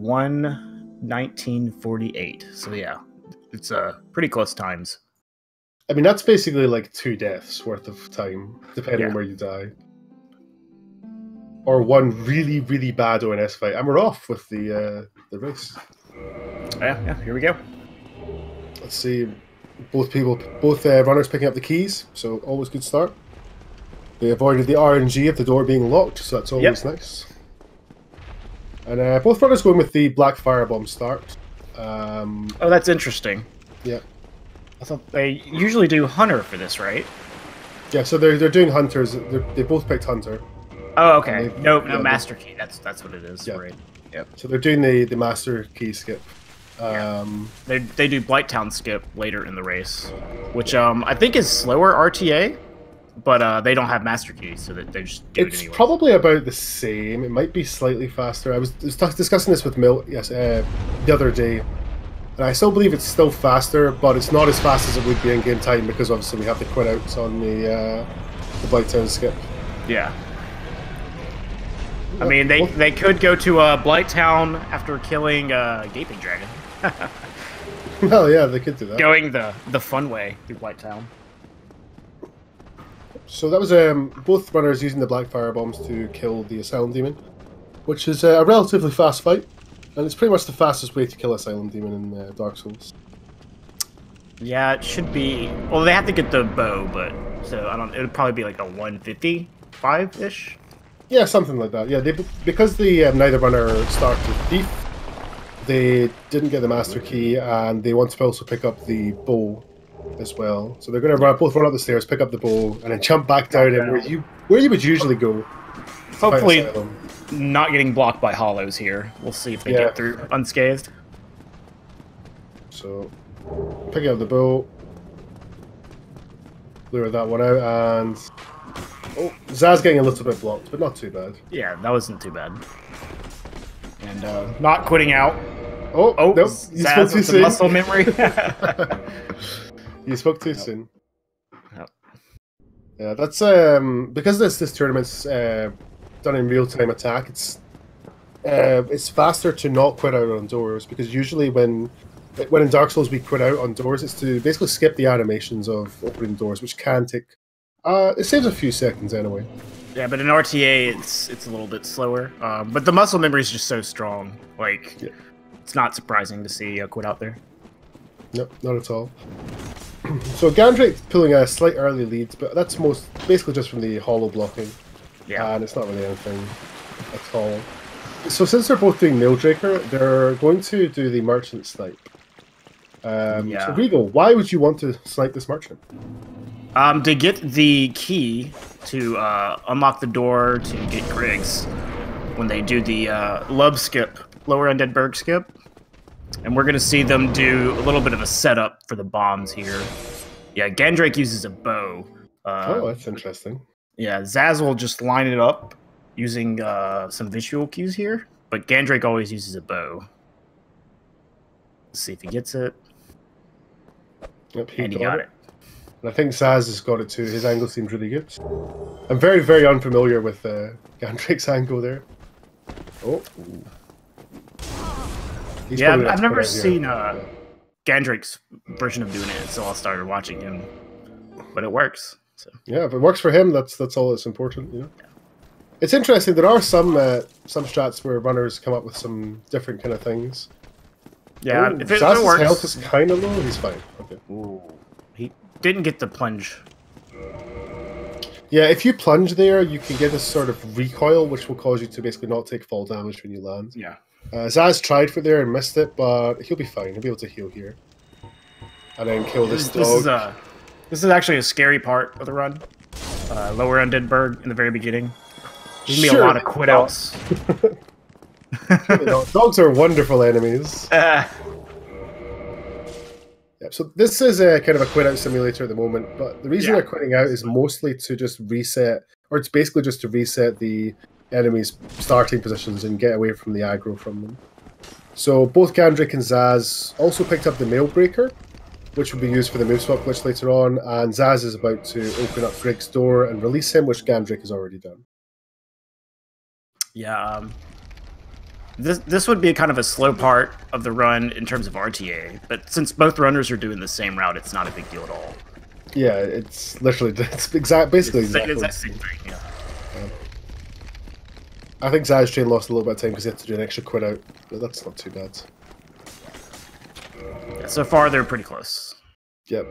1:19:48. So yeah, it's pretty close times. I mean, that's basically like 2 deaths worth of time, depending on where you die. Or one really, really bad ONS fight. And we're off with the race. Yeah, here we go. Let's see. Both runners picking up the keys, so always good start. They avoided the RNG of the door being locked, so that's always nice. And both runners going with the black firebomb start. Oh, that's interesting. Yeah. I thought they usually do Hunter for this, right? Yeah, so they're doing Hunters. They both picked Hunter. Oh, okay. No, Master Key. That's what it is. Yeah. Right. Yep. So they're doing the Master Key skip. They do Blighttown skip later in the race, which I think is slower RTA, but they don't have Master Key, so that they just do it anyway. It's probably about the same. It might be slightly faster. I was discussing this with Milt the other day, and I still believe it's still faster, but it's not as fast as it would be in game time because obviously we have the quit outs on the Blighttown skip. Yeah. I mean, they could go to Blighttown after killing Gaping Dragon. Well, yeah, they could do that. Going the fun way through Blighttown. So that was both runners using the black fire bombs to kill the Asylum Demon, which is a relatively fast fight, and it's pretty much the fastest way to kill Asylum Demon in Dark Souls. Yeah, it should be. Well, they have to get the bow, but so I don't. It would probably be like a 155-ish. Yeah, something like that. Yeah, because the neither runner started thief, they didn't get the Master Key, and they want to also pick up the bow as well. So they're going to both run up the stairs, pick up the bow, and then jump back down in where you would usually go. Hopefully not getting blocked by hollows here. We'll see if they get through unscathed. So, picking up the bow. Lure that one out, and... Oh, Zaz getting a little bit blocked, but not too bad. Yeah, that wasn't too bad. And not quitting out. Oh, nope. You spoke too soon. Muscle memory. You spoke too soon. Yep. Yeah, that's because this tournament's done in real-time attack. It's faster to not quit out on doors, because usually when in Dark Souls we quit out on doors, it's to basically skip the animations of opening doors, which can take. It saves a few seconds anyway. Yeah, but in RTA it's a little bit slower. But the muscle memory is just so strong. Like, it's not surprising to see a quit out there. Nope, not at all. So GanDrake pulling a slight early lead, but that's basically just from the hollow blocking. Yeah, and it's not really anything at all. So since they're both doing Naildraker, they're going to do the Merchant snipe. So Regal, why would you want to snipe this Merchant? To get the key to unlock the door to get Griggs when they do the Lub skip, Lower Undead Berg skip. And we're going to see them do a little bit of a setup for the bombs here. Yeah, GanDrake uses a bow. Oh, that's interesting. Yeah, Zaz will just line it up using some visual cues here, but GanDrake always uses a bow. Let's see if he gets it. Yep, and he got it. And I think Zaz has got it too. His angle seems really good. I'm very, very unfamiliar with GanDrake's angle there. Oh. Yeah, I've never seen GanDrake's version of doing it until I started watching him, but it works. So. Yeah, if it works for him, that's all that's important. You know? Yeah. It's interesting. There are some strats where runners come up with some different kind of things. Yeah, if it Zaz's works. Health is kind of low. He's fine. Okay. Ooh. He didn't get the plunge. Yeah, if you plunge there, you can get this sort of recoil, which will cause you to basically not take fall damage when you land. Yeah. Zaz tried for there and missed it, but he'll be fine. He'll be able to heal here. And then kill this dog. This is actually a scary part of the run. Lower Undead Berg in the very beginning. There's going to be a lot of quit outs. Dogs are wonderful enemies. Yeah, so this is a kind of a quit out simulator at the moment, but the reason they're quitting out is mostly to just reset, or it's basically just to reset the enemies' starting positions and get away from the aggro from them. So both GanDrake and Zaz also picked up the Mailbreaker, which will be used for the move swap glitch later on, and Zaz is about to open up Grig's door and release him, which GanDrake has already done. Yeah, This would be kind of a slow part of the run in terms of RTA, but since both runners are doing the same route, it's not a big deal at all. Yeah, it's literally basically exactly the same thing. Yeah. I think zazztrain lost a little bit of time because he had to do an extra quit out, but that's not too bad. Yeah, so far, they're pretty close. Yep.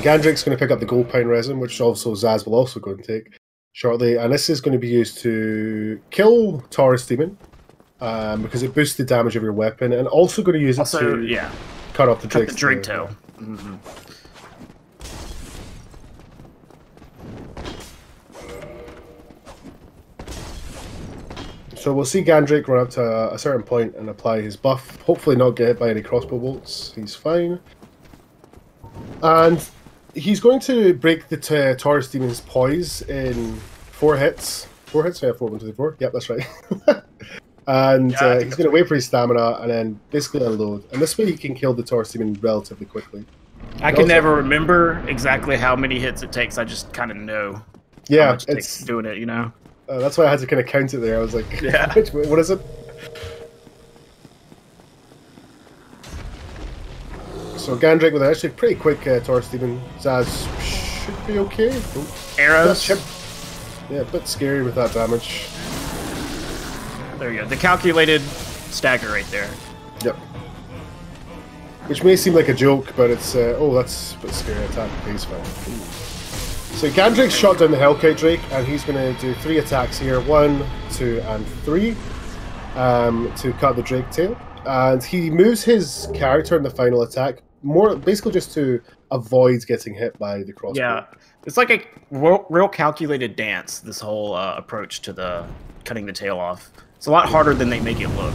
GanDrake's going to pick up the gold pine resin, which also Zaz will also go and take shortly, and this is going to be used to kill Taurus Demon because it boosts the damage of your weapon, and also going to use it to cut off the Drake tail. Mm-hmm. So we'll see GanDrake run up to a certain point and apply his buff. Hopefully not get hit by any crossbow bolts. He's fine. And he's going to break the Taurus Demon's poise in 4 hits. 4 hits? Yeah, 4, 1, 2, 3, 4. Yep, that's right. And he's going to wait for his stamina and then basically unload. And this way he can kill the Taurus Demon relatively quickly. I can never remember exactly how many hits it takes. I just kind of know how much it takes doing it, you know? That's why I had to kind of count it there. I was like, yeah. What is it? So GanDrake with actually pretty quick Taurus Demon. Zaz should be okay. Arrows. Yeah, a bit scary with that damage. There you go. The calculated stagger right there. Yep. Which may seem like a joke, but it's that's a bit scary attack. Okay, he's fine. So GanDrake's shot down the Hellkite Drake, and he's going to do 3 attacks here, 1, 2, and 3, to cut the Drake tail. And he moves his character in the final attack, basically just to avoid getting hit by the crossbow. Yeah, it's like a real calculated dance, this whole approach to the cutting the tail off. It's a lot harder than they make it look.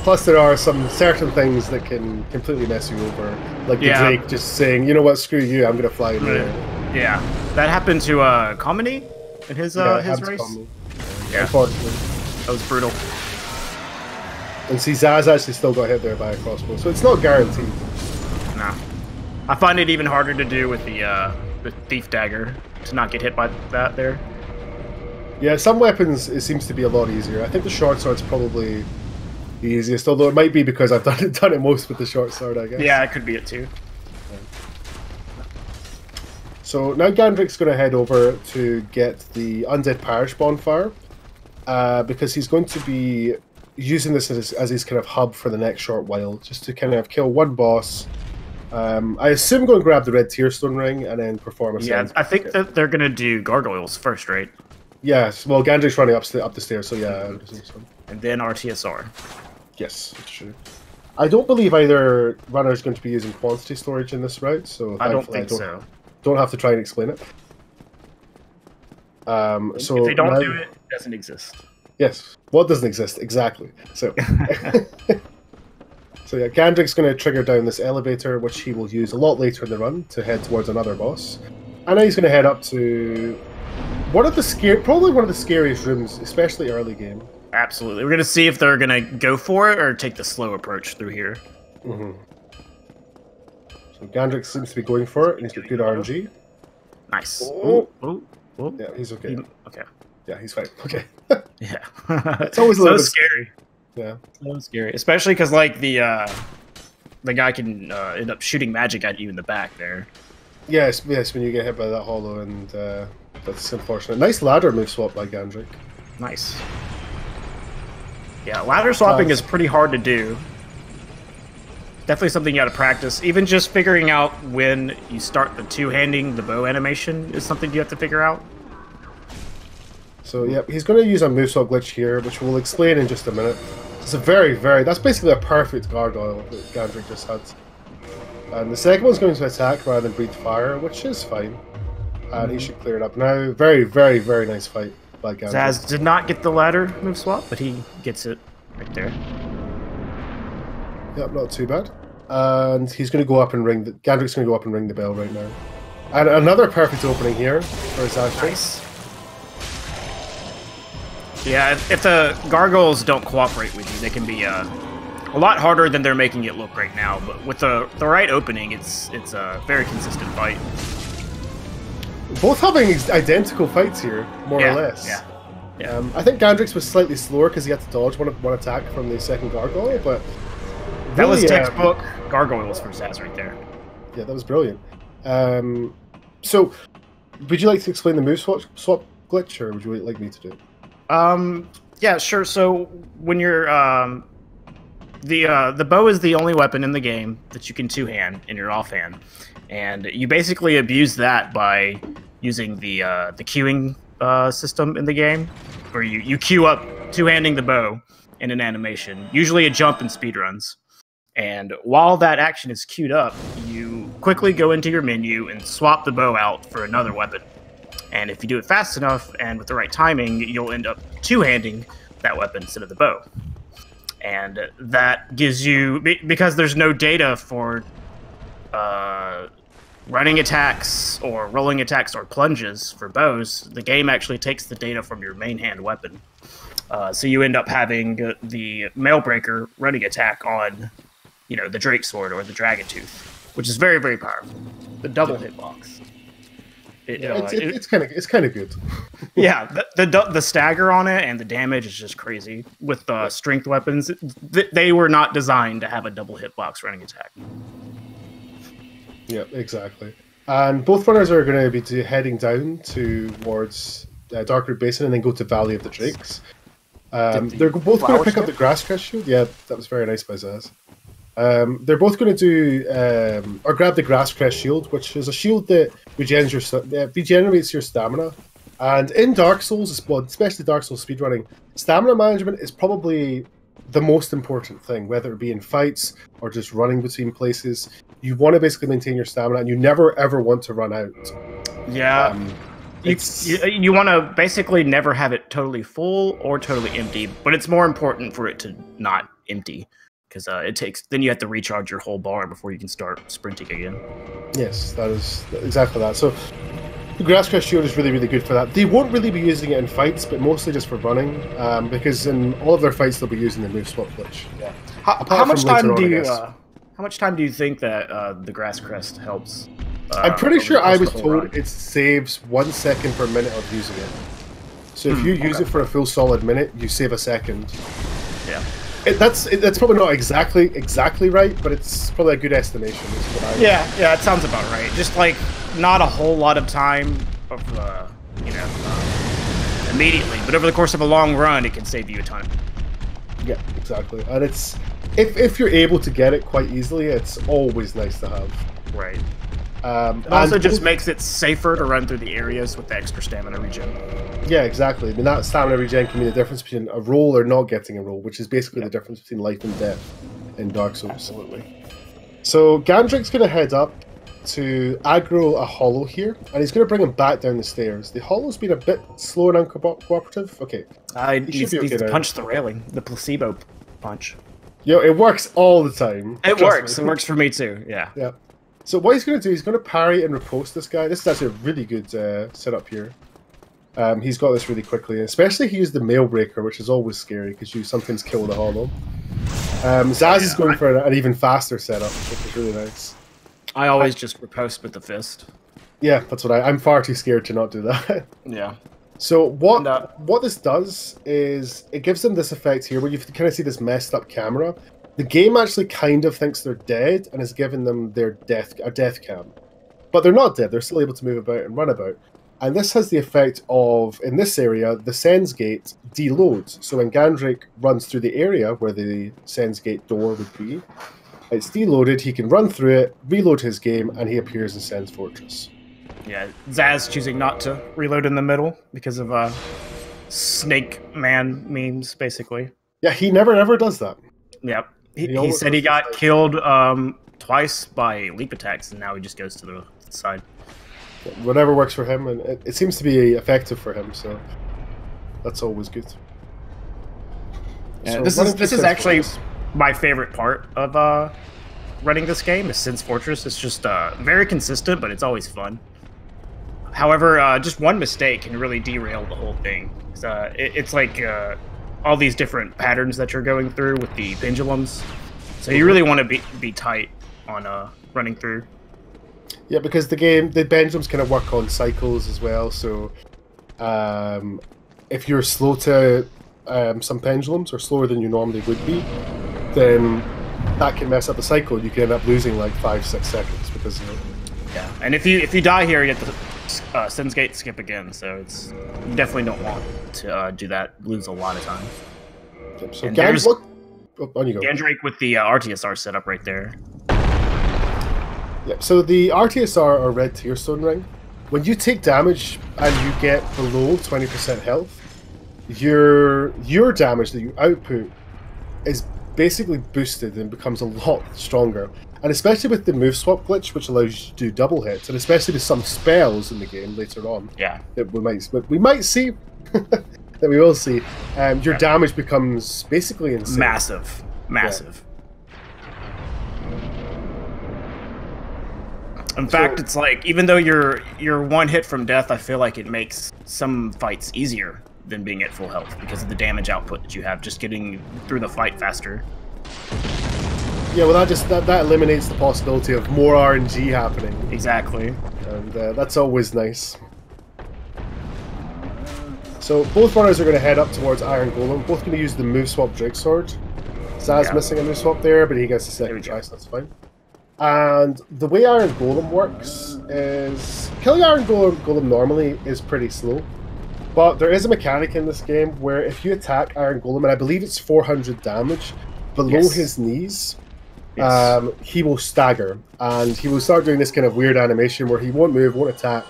Plus, there are some certain things that can completely mess you over, like the Drake just saying, "You know what? Screw you! I'm gonna fly in there." Yeah, that happened to Comedy in his race. Yeah, unfortunately, that was brutal. And see, Zaz actually still got hit there by a crossbow, so it's not guaranteed. No, I find it even harder to do with the thief dagger to not get hit by that there. Yeah, some weapons it seems to be a lot easier. I think the short sword's probably the easiest, although it might be because I've done it most with the short sword, I guess. Yeah, it could be it too. So now GanDrake's going to head over to get the Undead Parish bonfire, because he's going to be using this as his kind of hub for the next short while, just to kind of kill one boss. I assume go and grab the red tearstone ring and then perform a I think that they're going to do gargoyles first, right? Yes, well, GanDrake's running up the stairs, so yeah. And then RTSR. Yes, it's true. I don't believe either runner is going to be using quantity storage in this route, so I don't think so. Don't have to try and explain it. So if they don't do it, it doesn't exist. Yes, what doesn't exist exactly. So, so yeah, GanDrake's going to trigger down this elevator, which he will use a lot later in the run to head towards another boss, and now he's going to head up to probably one of the scariest rooms, especially early game. Absolutely. We're going to see if they're going to go for it or take the slow approach through here. Mm-hmm. So GanDrake seems to be going for it, and he's got good RNG. Nice. Oh. Oh. Yeah, he's okay. Okay. Yeah, he's fine. Okay. Yeah. It's always a little bit scary. Yeah. So scary. Especially because, like, the guy can end up shooting magic at you in the back there. Yes, when you get hit by that hollow, and that's unfortunate. Nice ladder move swap by GanDrake. Nice. Yeah, ladder swapping is pretty hard to do. Definitely something you got to practice. Even just figuring out when you start the two-handing the bow animation is something you have to figure out. So, yeah, he's going to use a movesaw glitch here, which we'll explain in just a minute. It's a that's basically a perfect gargoyle that GanDrake just had. And the second one's going to attack rather than breathe fire, which is fine. And he should clear it up now. Very, very, very nice fight by GanDrake. Zaz did not get the ladder move swap, but he gets it right there. Yep, not too bad. And he's going to go up and ring GanDrake's going to go up and ring the bell right now. And another perfect opening here for zazztrain. Nice. Yeah, if the gargoyles don't cooperate with you, they can be a lot harder than they're making it look right now. But with the right opening, it's a very consistent fight. Both having identical fights here, more or less. Yeah. Yeah. I think GanDrake's was slightly slower because he had to dodge one attack from the second gargoyle, but That really, was textbook gargoyles for Zaz right there. Yeah, that was brilliant. So, would you like to explain the move swap glitch, or would you like me to do it? Yeah, sure. So when you're the bow is the only weapon in the game that you can two-hand in your offhand, and you basically abuse that by using the queuing system in the game, where you queue up two-handing the bow in an animation, usually a jump in speedruns. And while that action is queued up, you quickly go into your menu and swap the bow out for another weapon. And if you do it fast enough and with the right timing, you'll end up two-handing that weapon instead of the bow. And that gives you, because there's no data for running attacks or rolling attacks or plunges for bows, the game actually takes the data from your main hand weapon. So you end up having the Mailbreaker running attack on, the Drake Sword or the Dragon Tooth, which is very, very powerful. The double hitbox. It's kind of good. Yeah, the stagger on it and the damage is just crazy. With strength weapons, they were not designed to have a double hitbox running attack. Yeah, exactly. And both runners are going to be heading down towards Darkroot Basin and then go to Valley of the Drakes. They're both going to pick up the Grass Crest Shield. Yeah, that was very nice by Zaz. They're both going to do or grab the Grass Crest Shield, which is a shield that regenerates your stamina. And in Dark Souls, especially Dark Souls speedrunning, stamina management is probably the most important thing, whether it be in fights or just running between places. You want to basically maintain your stamina, and you never ever want to run out. Yeah. You want to basically never have it totally full or totally empty, but it's more important for it to not empty, because then you have to recharge your whole bar before you can start sprinting again. Yes, that is exactly that. So the Grass Crest Shield is really, really good for that. They won't really be using it in fights, but mostly just for running, because in all of their fights they'll be using the move swap glitch. Yeah. How much time do you think that the Grass Crest helps? I'm pretty sure I was told it saves 1 second per minute of using it. So if you use it for a full solid minute, you save a second. Yeah. That's probably not exactly right, but it's probably a good estimation. Yeah, it sounds about right. Just like not a whole lot of time of immediately, but over the course of a long run, it can save you a ton. Yeah, exactly. And it's if you're able to get it quite easily, it's always nice to have. Right. It also just makes it safer to run through the areas with the extra stamina regen. Yeah, exactly. I mean, that stamina regen can be the difference between a roll or not getting a roll, which is basically the difference between life and death in Dark Souls. Absolutely. So GanDrake's going to head up to aggro a hollow here, and he's going to bring him back down the stairs. The hollow's been a bit slow and uncooperative. Okay. He needs to punch the railing, the placebo punch. Yo, it works all the time. It works. It works for me too. Yeah. Yeah. So what he's going to do, he's going to parry and riposte this guy. This is actually a really good setup here. He's got this really quickly, especially he used the Mailbreaker, which is always scary because you sometimes kill the hollow. Zaz is going for an even faster setup, which is really nice. I always just riposte with the fist. Yeah, that's what I'm far too scared to not do that. Yeah. So what this does is it gives them this effect here where you kind of see this messed up camera. The game actually kind of thinks they're dead and has given them a death cam. But they're not dead, they're still able to move about and run about. And this has the effect of, in this area, the Sen's Gate deloads. So when GanDrake runs through the area where the Sen's Gate door would be, it's deloaded, he can run through it, reload his game, and he appears in Sen's Fortress. Yeah, Zaz choosing not to reload in the middle because of Snake Man memes, basically. Yeah, he never ever does that. Yep. He said he got killed twice by leap attacks, and now he just goes to the side. Whatever works for him, and it seems to be effective for him, so that's always good. Yeah, so this is actually my favorite part of running this game, is Sen's Fortress. It's just very consistent, but it's always fun. However, just one mistake can really derail the whole thing. It's like all these different patterns that you're going through with the pendulums. So you really want to be tight on running through. Yeah, because the pendulums kind of work on cycles as well. So if you're slow to some pendulums, or slower than you normally would be, then that can mess up the cycle. You can end up losing like 5-6 seconds because of it. Yeah, and if you die here, you have to Sen's Gate skip again. So it's you definitely don't want to do that. Lose a lot of time. Yep, so on you go. GanDrake with the RTSR setup right there. Yep. So the RTSR or red tearstone ring. When you take damage and you get below 20% health, your damage that you output is basically boosted and becomes a lot stronger. And especially with the move swap glitch, which allows you to do double hits, and especially with some spells in the game later on, that we might see, that we will see, your damage becomes basically insane. Massive. In fact, it's like, even though you're one hit from death, I feel like it makes some fights easier than being at full health because of the damage output that you have, just getting through the fight faster. Yeah, well, that eliminates the possibility of more RNG happening. Exactly. And that's always nice. So both runners are going to head up towards Iron Golem. Both going to use the move swap Drake Sword. Zaz missing a move swap there, but he gets a second try, so that's fine. And the way Iron Golem works is killing Iron Golem normally is pretty slow. But there is a mechanic in this game where if you attack Iron Golem, and I believe it's 400 damage, below his knees, he will stagger. And he will start doing this kind of weird animation where he won't move, won't attack,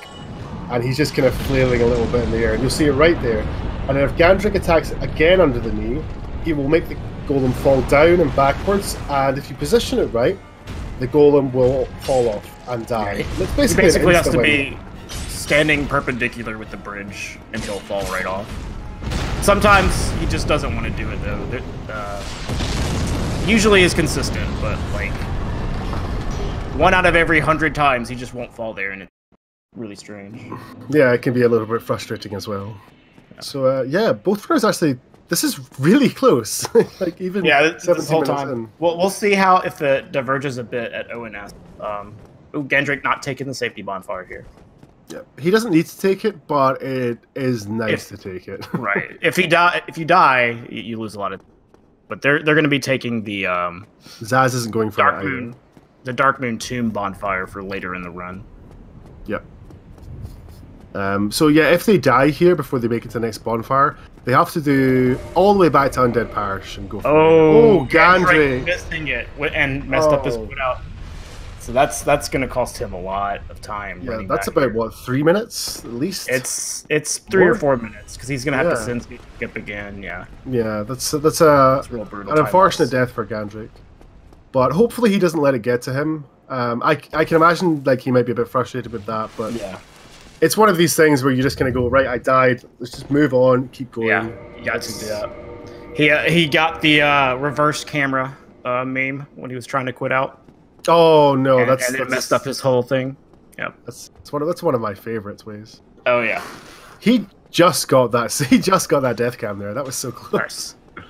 and he's just kind of flailing a little bit in the air. And you'll see it right there. And then if GanDrake attacks again under the knee, he will make the Golem fall down and backwards. And if you position it right, the Golem will fall off and die. He basically has to be standing perpendicular with the bridge and he'll fall right off. Sometimes he just doesn't want to do it though. Usually is consistent, but like 1 out of every 100 times he just won't fall there, and it's really strange. Yeah, it can be a little bit frustrating as well. Yeah. So yeah, both runners actually. This is really close. Like even this whole time. In. We'll see how if it diverges a bit at ONS. GanDrake not taking the safety bonfire here. Yeah, he doesn't need to take it, but it is nice to take it. Right. If you die, you lose a lot of. But they're going to be taking the Zaz isn't going for Dark Moon, the Dark Moon Tomb bonfire for later in the run. Yep. So yeah, if they die here before they make it to the next bonfire, they have to do all the way back to Undead Parish and go for GanDrake missing it and messed up his put out. So that's going to cost him a lot of time. Yeah, that's about what, 3 minutes at least. It's 3 or 4 minutes because he's going to have to Sen's Gate skip again. Yeah. Yeah, that's real brutal. An unfortunate death for GanDrake, but hopefully he doesn't let it get to him. I can imagine like he might be a bit frustrated with that, but yeah. It's one of these things where you're just going to go, right, I died, let's just move on, keep going. Yeah, you got to do that. He got the reverse camera meme when he was trying to quit out. Oh, no. And it messed up his whole thing. Yep. That's one of my favorites ways. Oh, yeah. He just got that death cam there. That was so close. Nice.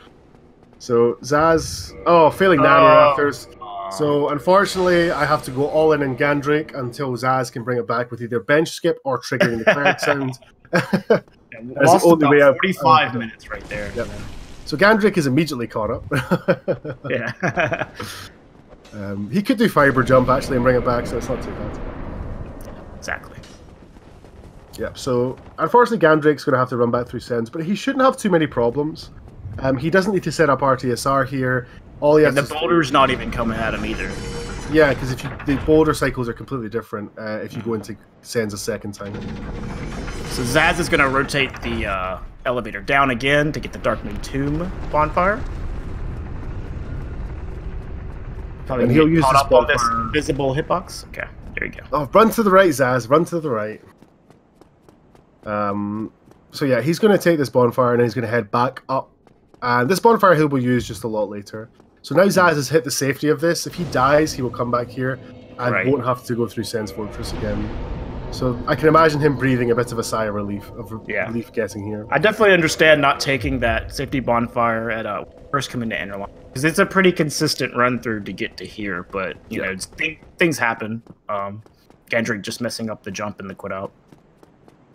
So, Zaz... Oh, failing nano rafters. So, unfortunately, I have to go all in GanDrake until Zaz can bring it back with either bench skip or triggering the credit sound. Lost about 45 minutes right there. Yep. So, GanDrake is immediately caught up. Yeah. He could do fiber jump, actually, and bring it back, so it's not too bad. Exactly. Yep, so, unfortunately, GanDrake's going to have to run back through Sens, but he shouldn't have too many problems. He doesn't need to set up RTSR here. All he has the boulder's not even coming at him either. Yeah, because the boulder cycles are completely different if you go into Sens a second time. So Zaz is going to rotate the elevator down again to get the Dark Moon Tomb bonfire. Probably and he'll use caught up on this invisible hitbox. Okay, there you go. Oh, run to the right, Zaz. Run to the right. So yeah, he's going to take this bonfire and then he's going to head back up. And this bonfire he will use just a lot later. So now Zaz has hit the safety of this. If he dies, he will come back here and won't have to go through Sen's Fortress again. So I can imagine him breathing a bit of a sigh of relief relief getting here. I definitely understand not taking that safety bonfire at first coming to Enderline, because it's a pretty consistent run through to get to here. But you know, things happen. GanDrake just messing up the jump and the quit out.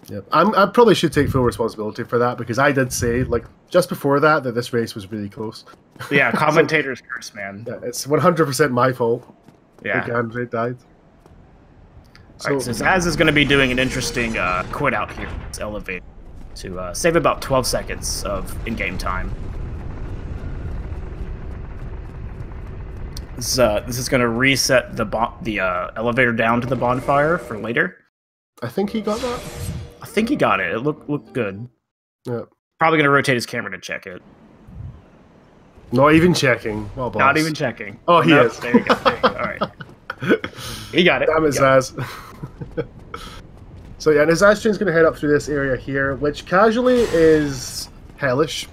Yep. I probably should take full responsibility for that because I did say, like, just before that this race was really close. Yeah, commentator's curse, man. Yeah, it's 100% my fault. Yeah. GanDrake died. So, so Zaz is going to be doing an interesting quit out here. It's elevated to save about 12 seconds of in-game time. This is going to reset the elevator down to the bonfire for later. I think he got that. I think he got it. It looked good. Yeah. Probably going to rotate his camera to check it. Not even checking. Well, boss. Not even checking. Oh, he is. There you go. There you go. All right. He got it. Damn it, Zaz. So yeah, and his zazztrain's going to head up through this area here, which casually is hellish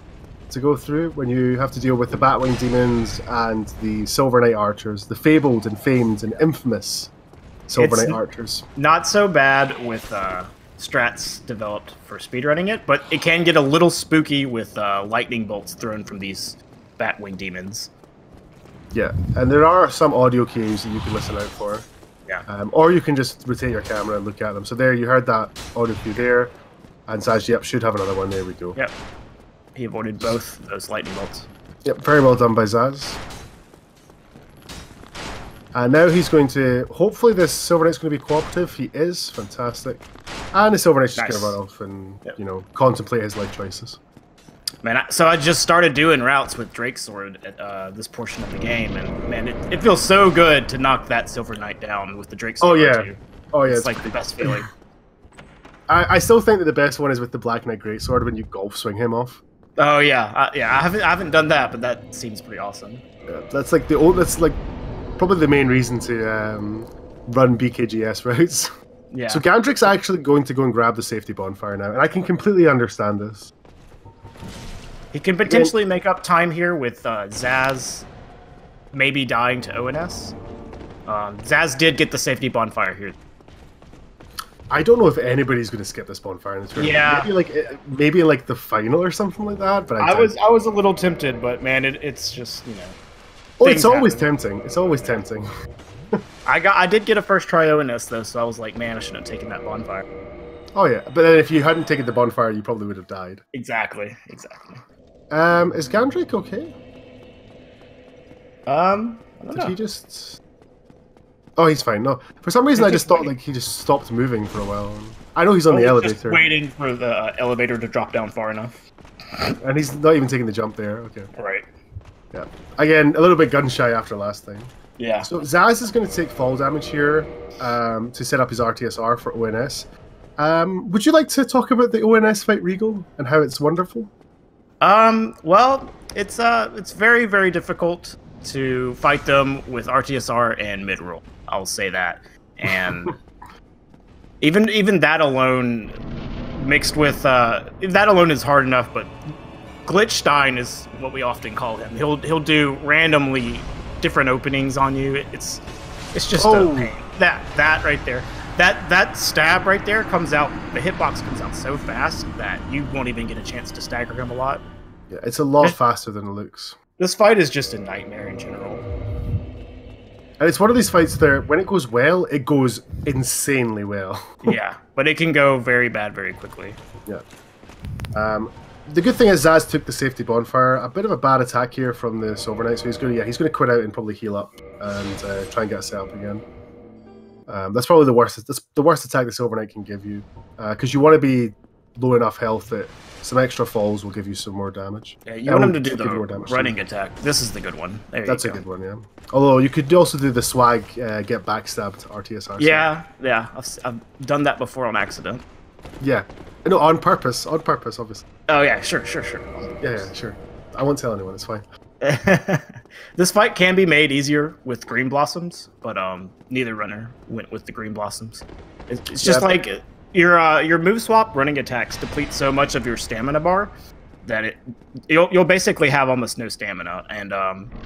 to go through when you have to deal with the Batwing Demons and the Silver Knight Archers, the fabled and famed and infamous Silver Knight Archers. Not so bad with strats developed for speedrunning it, but it can get a little spooky with lightning bolts thrown from these Batwing Demons. Yeah, and there are some audio cues that you can listen out for. Yeah. Or you can just rotate your camera and look at them. So there, you heard that audio cue there, and Zaz, yep, should have another one. There we go. Yep. He avoided both those lightning bolts. Yep, very well done by Zaz. And now he's going to... Hopefully this Silver Knight's going to be cooperative. He is. Fantastic. And the Silver Knight's just going to run off and, you know, contemplate his life choices. Man, so I just started doing routes with Drake's Sword at this portion of the game, and man, it feels so good to knock that Silver Knight down with the Drake's Sword. Oh yeah, too. Oh yeah, it's like the best feeling. I still think that the best one is with the Black Knight Greatsword when you golf swing him off. Oh yeah, I haven't done that, but that seems pretty awesome. Yeah, that's like that's like probably the main reason to run BKGS routes. Yeah. So GanDrake's actually going to go and grab the safety bonfire now, and I can completely understand this. He can potentially make up time here with Zaz maybe dying to ONS. Zaz did get the safety bonfire here. I don't know if anybody's going to skip this bonfire in the tournament. Yeah, maybe like the final or something like that. But I was a little tempted, but man, it's just, you know. Oh, it's always tempting. It's always tempting. I did get a first try ONS though, so I was like, man, I shouldn't have taken that bonfire. Oh yeah, but then if you hadn't taken the bonfire, you probably would have died. Exactly. Is GanDrake okay? I don't know. He just... Oh, he's fine. No, for some reason I just thought like he just stopped moving for a while. I know he's on the elevator. Just waiting for the elevator to drop down far enough. And he's not even taking the jump there. Okay. Right. Yeah. Again, a little bit gun shy after last time. Yeah. So Zaz is going to take fall damage here to set up his RTSR for ONS. Would you like to talk about the ONS fight Regal and how it's wonderful? Well, it's very, very difficult to fight them with RTSR and mid-roll. I'll say that. And even that alone, mixed with that alone is hard enough, but Glitchstein is what we often call him. He'll do randomly different openings on you. It's just a pain. That right there. That stab right there comes out, the hitbox comes out so fast that you won't even get a chance to stagger him a lot. Yeah, it's a lot faster than it looks. This fight is just a nightmare in general. And it's one of these fights that when it goes well, it goes insanely well. Yeah, but it can go very bad very quickly. Yeah. The good thing is Zaz took the safety bonfire. A bit of a bad attack here from the Silver Knight, so he's going to quit out and probably heal up and try and get set up again. That's probably the worst. That's the worst attack the Silver Knight can give you, because you want to be low enough health that some extra falls will give you some more damage. Yeah, you want him to do the running attack. This is the good one. That's a good one, yeah. Although you could also do the swag get backstabbed RTSR. Yeah, I've done that before on accident. Yeah, no, on purpose, obviously. Oh yeah, sure. Yeah, sure. I won't tell anyone. It's fine. This fight can be made easier with green blossoms, but neither runner went with the green blossoms. It's just like your move swap running attacks deplete so much of your stamina bar that you'll basically have almost no stamina, and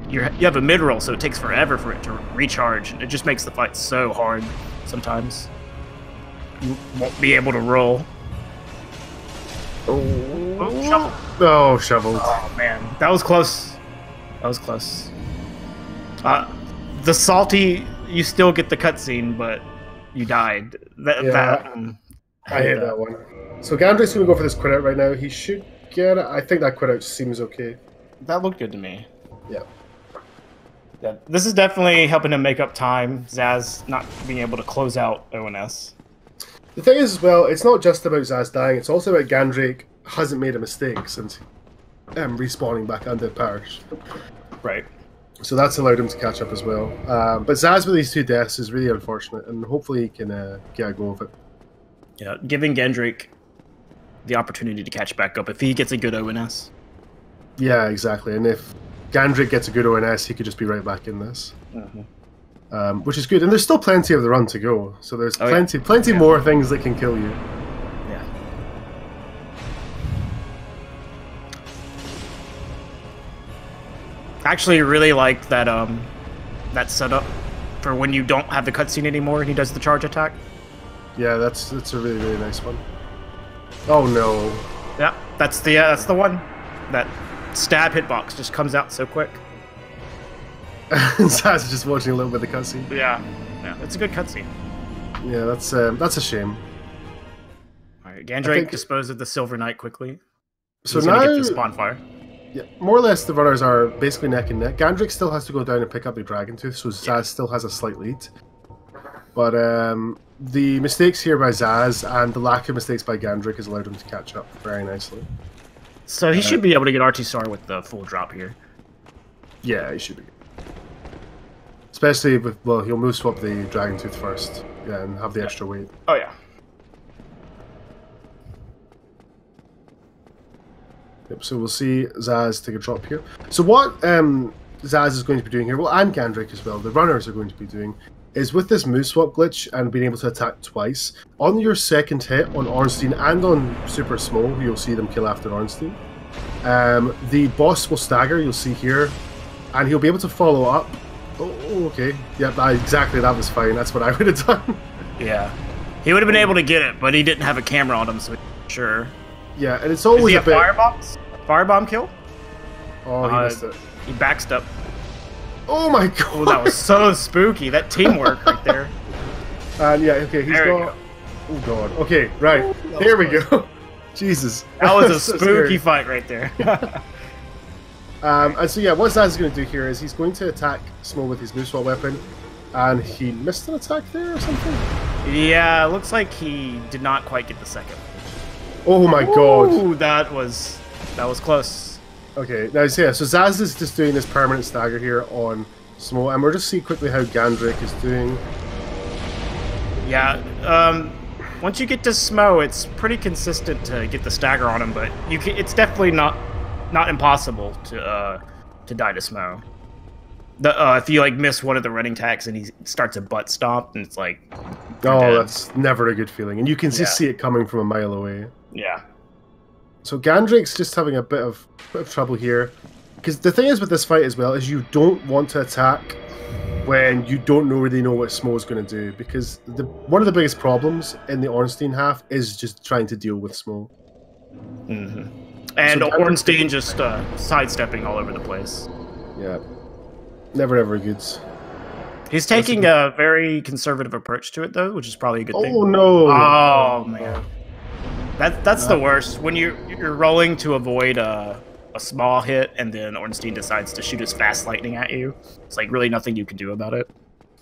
you have a mid roll, so it takes forever for it to recharge. It just makes the fight so hard sometimes. You won't be able to roll. Oh, shoveled. Oh man, that was close. That was close. The salty, you still get the cutscene, but you died. I hate that one. So GanDrake's going to go for this quit out right now. He should get it. I think that quit out seems okay. That looked good to me. Yeah. Yeah, this is definitely helping him make up time. Zaz not being able to close out ONS. The thing is, as well, it's not just about Zaz dying. It's also about GanDrake hasn't made a mistake since respawning back under Parish. Right. So that's allowed him to catch up as well. But Zaz with these 2 deaths is really unfortunate, and hopefully he can get a go of it. Yeah, giving GanDrake the opportunity to catch back up if he gets a good ONS. Yeah, exactly. And if GanDrake gets a good ONS, he could just be right back in this. Which is good. And there's still plenty of the run to go. So there's plenty more things that can kill you. Yeah. Actually, really like that that setup for when you don't have the cutscene anymore and he does the charge attack. Yeah, that's a really, really nice one. Oh no. Yeah, that's the one. That stab hitbox just comes out so quick. Zaz is just watching a little bit of the cutscene. Yeah, it's a good cutscene. Yeah, that's a shame. All right, GanDrake disposed of the Silver Knight quickly. So he's now gonna get this bonfire. Yeah, more or less the runners are basically neck and neck. GanDrake still has to go down and pick up the Dragon Tooth, so Zaz still has a slight lead. But the mistakes here by Zaz and the lack of mistakes by GanDrake has allowed him to catch up very nicely. So he should be able to get RT Star with the full drop here. Yeah, he should be. Especially with, well, he'll move swap the Dragon Tooth first, yeah, and have the extra weight. Oh yeah. Yep, so we'll see Zaz take a drop here. So what Zaz is going to be doing here, well, and GanDrake as well, the runners are going to be doing, is with this move swap glitch and being able to attack twice, on your second hit on Ornstein and on Super Small, you'll see them kill after Ornstein, the boss will stagger, you'll see here, and he'll be able to follow up. Oh, okay. Yep, exactly, that was fine. That's what I would have done. Yeah. He would have been able to get it, but he didn't have a camera on him, so sure. Yeah, and it's always Is he a bit... Firebomb kill? Oh, he missed it. He backstepped. Oh my god! Oh, that was so spooky. That teamwork right there. And yeah, okay, he's got... Oh god. Okay, right. Here we go. Jesus. That was a spooky fight right there. And so yeah, what Zaz is going to do here is he's going to attack Small with his move swap weapon, and he missed an attack there or something? Yeah, looks like he did not quite get the second. Oh my god. That was close. Okay, now so yeah, so Zaz is just doing this permanent stagger here on Small, and we'll just see quickly how GanDrake is doing. Yeah, once you get to Smo, it's pretty consistent to get the stagger on him, but it's definitely not impossible to die to Smo. If you like miss one of the running attacks and he starts a butt stomp, and it's like, oh, that's never a good feeling, and you can just see it coming from a mile away. Yeah. So GanDrake's just having a bit of trouble here, because the thing is with this fight as well is you don't want to attack when you don't really know what Smo's going to do, because one of the biggest problems in the Ornstein half is just trying to deal with Smo. And so Ornstein just sidestepping all over the place. Yeah. Never ever good. He's taking a very conservative approach to it, though, which is probably a good thing. Oh, no! Oh, man. That's the worst. When you're rolling to avoid a small hit, and then Ornstein decides to shoot his fast lightning at you. It's like really nothing you can do about it.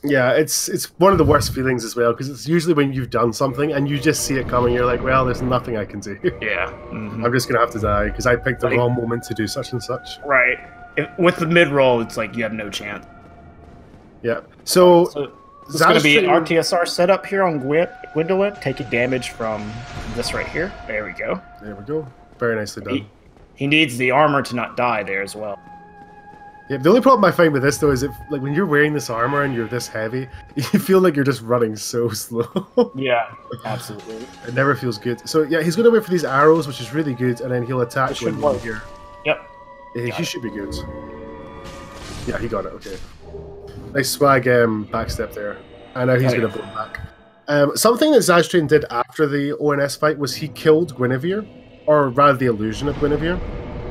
Yeah, it's one of the worst feelings as well, because it's usually when you've done something and you just see it coming, you're like, well, there's nothing I can do. Yeah. I'm just going to have to die, because I picked the wrong moment to do such and such. Right. With the mid-roll, it's like you have no chance. Yeah. So this is going to be an RTSR setup here on Gwendolyn, taking damage from this right here. There we go. There we go. Very nicely done. He needs the armor to not die there as well. Yeah, the only problem I find with this, though, is like when you're wearing this armor and you're this heavy, you feel like you're just running so slow. Yeah, absolutely. It never feels good. So yeah, he's going to wait for these arrows, which is really good, and then he'll attack Gwendolyn here. Yep. He should be good. Yeah, he got it. Okay. Nice swag backstep there. And now he's going to vote back. Something that zazztrain did after the ONS fight was he killed Guinevere, or rather the illusion of Guinevere,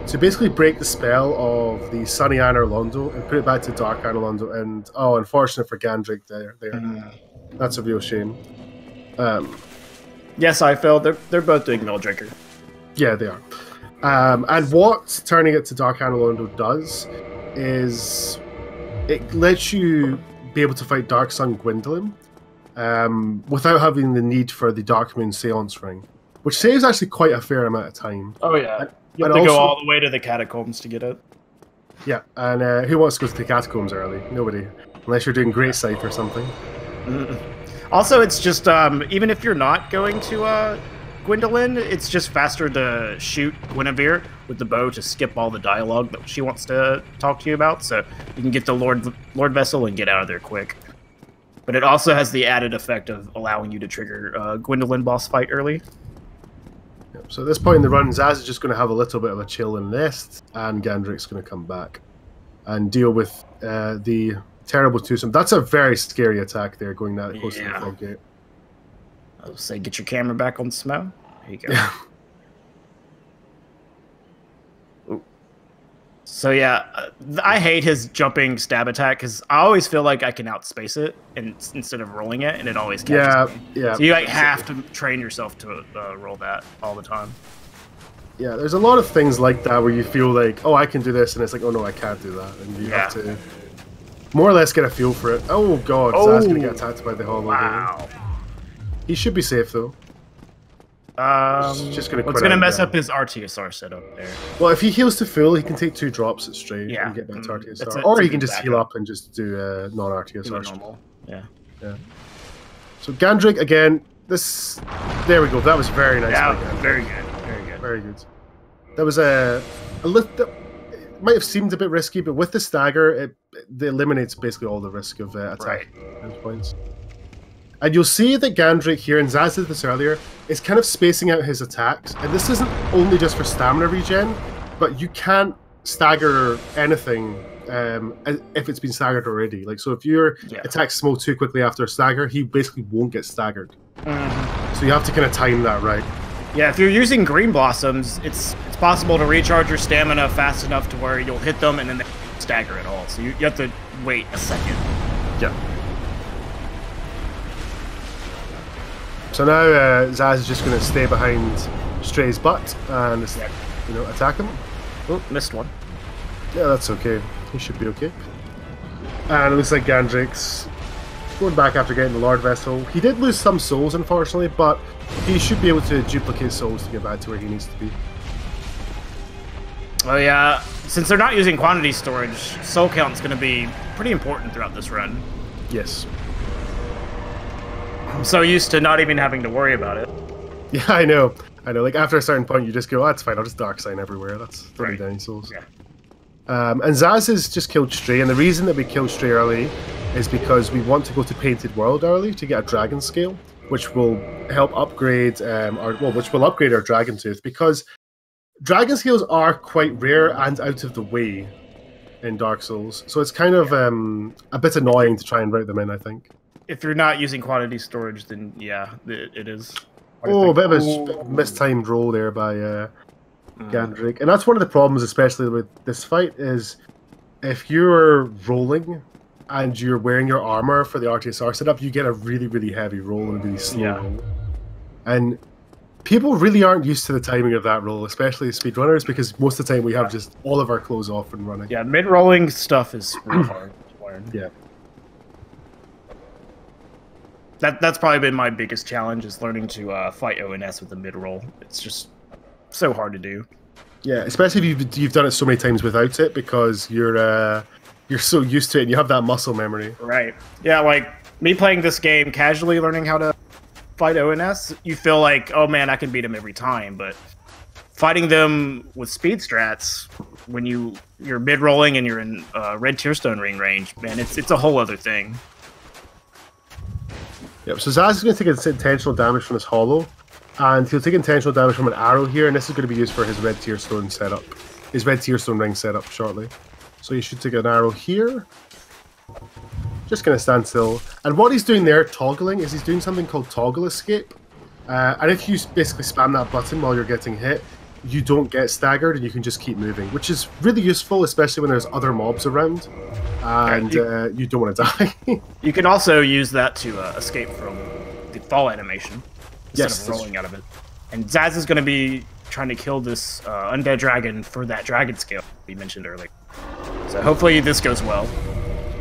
to basically break the spell of the Sunny Anorlondo and put it back to Dark Anorlondo. And oh, unfortunate for GanDrake there. That's a real shame. Yes, I feel they're both doing Mill Drinker. Yeah, they are. And what turning it to Dark Analondo does is it lets you be able to fight Dark Sun Gwendolyn without having the need for the Dark Moon Seance Ring, which saves actually quite a fair amount of time. Oh yeah, you have to go all the way to the catacombs to get it. Yeah, and who wants to go to the catacombs early? Nobody, unless you're doing Great Scythe or something. Also, it's just even if you're not going to Gwendolyn, it's just faster to shoot Guinevere with the bow to skip all the dialogue that she wants to talk to you about, so you can get the Lord Vessel and get out of there quick. But it also has the added effect of allowing you to trigger Gwendolyn boss fight early. Yep, so at this point in the run, Zaz is just going to have a little bit of a chill and rest, and Gandrake's going to come back and deal with the terrible twosome. That's a very scary attack there, going that close to the fog gate. I'll say get your camera back on Smo. There you go. Ooh. So yeah, I hate his jumping stab attack because I always feel like I can outspace it instead of rolling it, and it always catches me. Yeah. So you like have to train yourself to roll that all the time. Yeah, there's a lot of things like that where you feel like, oh, I can do this, and it's like, oh no, I can't do that, and you have to more or less get a feel for it. Oh god, Zaz's gonna get attacked by the hollow. Wow. He should be safe though. It's gonna mess up his RTSR setup there. Well, if he heals to full, he can take 2 drops at straight and get back to RTSR. Or he can just heal up and just do non-RTSR. Normal. Yeah. So Gandrake again. There we go. That was very nice. Yeah, very good. Very good. Very good. That was a little. It might have seemed a bit risky, but with the stagger, it eliminates basically all the risk of attack points. And you'll see that Gandrake here, and Zaz did this earlier, is kind of spacing out his attacks. And this isn't only just for stamina regen, but you can't stagger anything if it's been staggered already. Like, so if your attack small too quickly after a stagger, he basically won't get staggered. So you have to kind of time that right. Yeah, if you're using Green Blossoms, it's possible to recharge your stamina fast enough to where you'll hit them and then they stagger at all. So you have to wait a second. Yeah. So now Zaz is just going to stay behind Stray's butt and attack him. Oh, missed one. Yeah, that's okay. He should be okay. And it looks like Gandrake's going back after getting the Lord Vessel. He did lose some souls, unfortunately, but he should be able to duplicate souls to get back to where he needs to be. Oh yeah, since they're not using quantity storage, soul count's going to be pretty important throughout this run. Yes. I'm so used to not even having to worry about it. Yeah, I know. Like, after a certain point, you just go, oh, that's fine, I'll just Dark Sign everywhere. That's 30 down souls. Yeah. And Zaz has just killed Stray, and the reason that we killed Stray early is because we want to go to Painted World early to get a Dragon Scale, which will help upgrade, which will upgrade our Dragon Tooth, because Dragon Scales are quite rare and out of the way in Dark Souls. So it's kind of a bit annoying to try and route them in, I think. If you're not using quantity storage, then yeah, it is. Oh, a bit of a mistimed roll there by Gandrake. And that's one of the problems, especially with this fight, is if you're rolling and you're wearing your armor for the RTSR setup, you get a really, really heavy roll and a really slow roll. And people really aren't used to the timing of that roll, especially speedrunners, because most of the time we have just all of our clothes off and running. Yeah, mid-rolling stuff is really hard to learn. Yeah. That's probably been my biggest challenge, is learning to fight ONS with a mid-roll. It's just so hard to do. Yeah, especially if you've done it so many times without it, because you're so used to it and you have that muscle memory. Right. Yeah, like me playing this game casually, learning how to fight ONS, you feel like, oh man, I can beat him every time. But fighting them with speed strats, when you're mid-rolling and you're in red Tearstone ring range, man, it's a whole other thing. Yep, so Zaz is going to take intentional damage from his hollow, and he'll take intentional damage from an arrow here, and this is going to be used for his red Tearstone setup, his red Tearstone ring setup shortly. So you should take an arrow here. Just going to stand still. And what he's doing there, toggling, is he's doing something called toggle escape. And if you basically spam that button while you're getting hit, you don't get staggered and you can just keep moving, which is really useful, especially when there's other mobs around and you don't want to die. You can also use that to escape from the fall animation. instead of rolling out of it. And Zaz is going to be trying to kill this undead dragon for that dragon scale we mentioned earlier. So hopefully this goes well,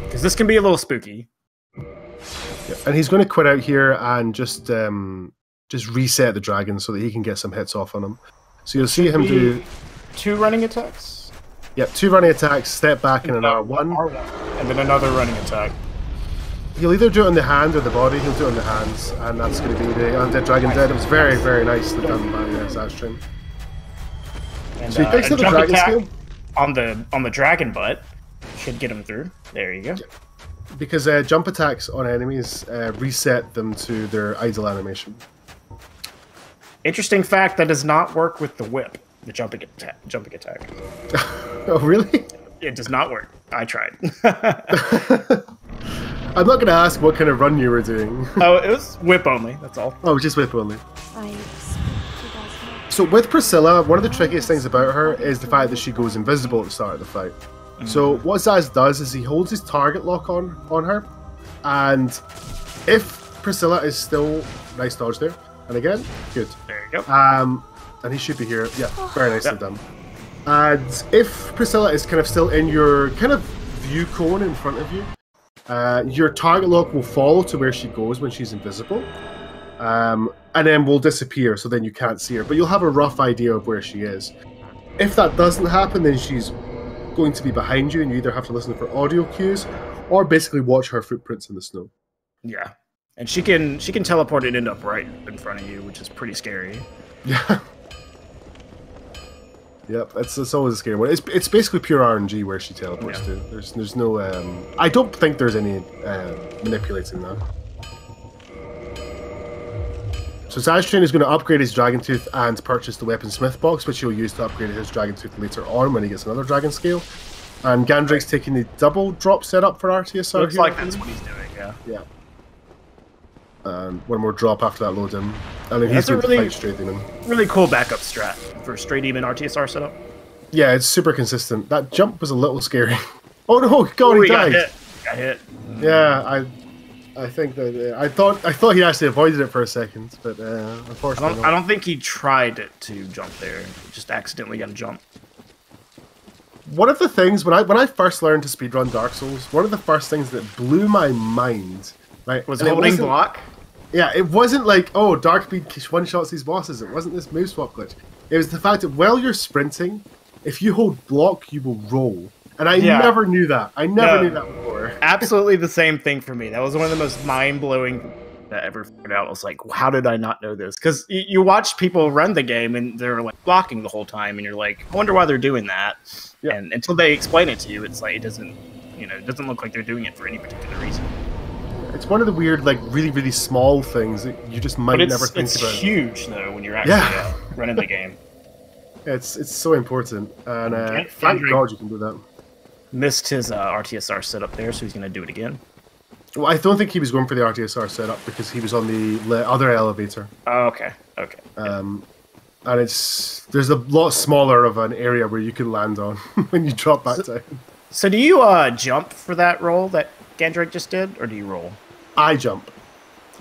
because this can be a little spooky. Yeah, and he's going to quit out here and just reset the dragon so that he can get some hits off on him. So you'll see him do 2 running attacks. Yep, 2 running attacks, step back in an R1, and then another running attack. He'll either do it on the hand or the body. He'll do it on the hands, and that's going to be the undead dragon dead. It was very, very nicely done by zazztrain. And, so he picks up the dragon scale on the dragon butt. Should get him through. There you go. Yeah. Because jump attacks on enemies reset them to their idle animation. Interesting fact: that does not work with the whip, the jumping attack. Oh, really? It does not work. I tried. I'm not going to ask what kind of run you were doing. Oh, it was whip only. That's all. Oh, just whip only. So with Priscilla, one of the trickiest things about her is the fact that she goes invisible at the start of the fight. So what Zaz does is he holds his target lock on her, and if Priscilla is still... Nice dodge there. And again, good. There you go. And he should be here. Yeah, very nicely done. And if Priscilla is kind of still in your kind of view cone in front of you, your target lock will follow to where she goes when she's invisible, and then will disappear, so then you can't see her, but you'll have a rough idea of where she is. If that doesn't happen, then she's going to be behind you, and you either have to listen for audio cues or basically watch her footprints in the snow. Yeah, and she can teleport and end up right in front of you, which is pretty scary. Yeah. Yep, it's always a scary one. It's basically pure RNG where she teleports to. There's no I don't think there's any manipulating that. So zazztrain is going to upgrade his Dragon Tooth and purchase the Weaponsmith box, which he'll use to upgrade his Dragon Tooth later on when he gets another Dragon Scale. And GanDrake's taking the double drop setup for RTSR. Looks like that's what he's doing, yeah. Yeah. And one more drop after that load in. And then he's going to fight Straight Demon. Really cool backup strat for Straight Demon RTSR setup. Yeah, it's super consistent. That jump was a little scary. Oh no, God, he died. Got hit. Yeah, I think that I thought he actually avoided it for a second, but unfortunately, I don't think he tried to jump there. He just accidentally got a jump. One of the things when I first learned to speedrun Dark Souls, one of the first things that blew my mind, right, was holding block. Yeah, it wasn't like, oh, Darkbeard one-shots these bosses. It wasn't this move swap glitch. It was the fact that while you're sprinting, if you hold block, you will roll. And I never knew that. I never knew that before. Absolutely the same thing for me. That was one of the most mind-blowing that I ever figured out. I was like, how did I not know this? Because you watch people run the game, and they're like blocking the whole time, and you're like, I wonder why they're doing that. Yeah. And until they explain it to you, it's like, it doesn't look like they're doing it for any particular reason. It's one of the weird, like, really, really small things that you just might never think about. It's huge, though, when you're actually running the game. It's so important, and thank God you can do that. Missed his RTSR setup there, so he's going to do it again. Well, I don't think he was going for the RTSR setup because he was on the other elevator. Oh, okay. And there's a lot smaller of an area where you can land on when you drop back down. So do you jump for that roll that GanDrake just did, or do you roll? I jump.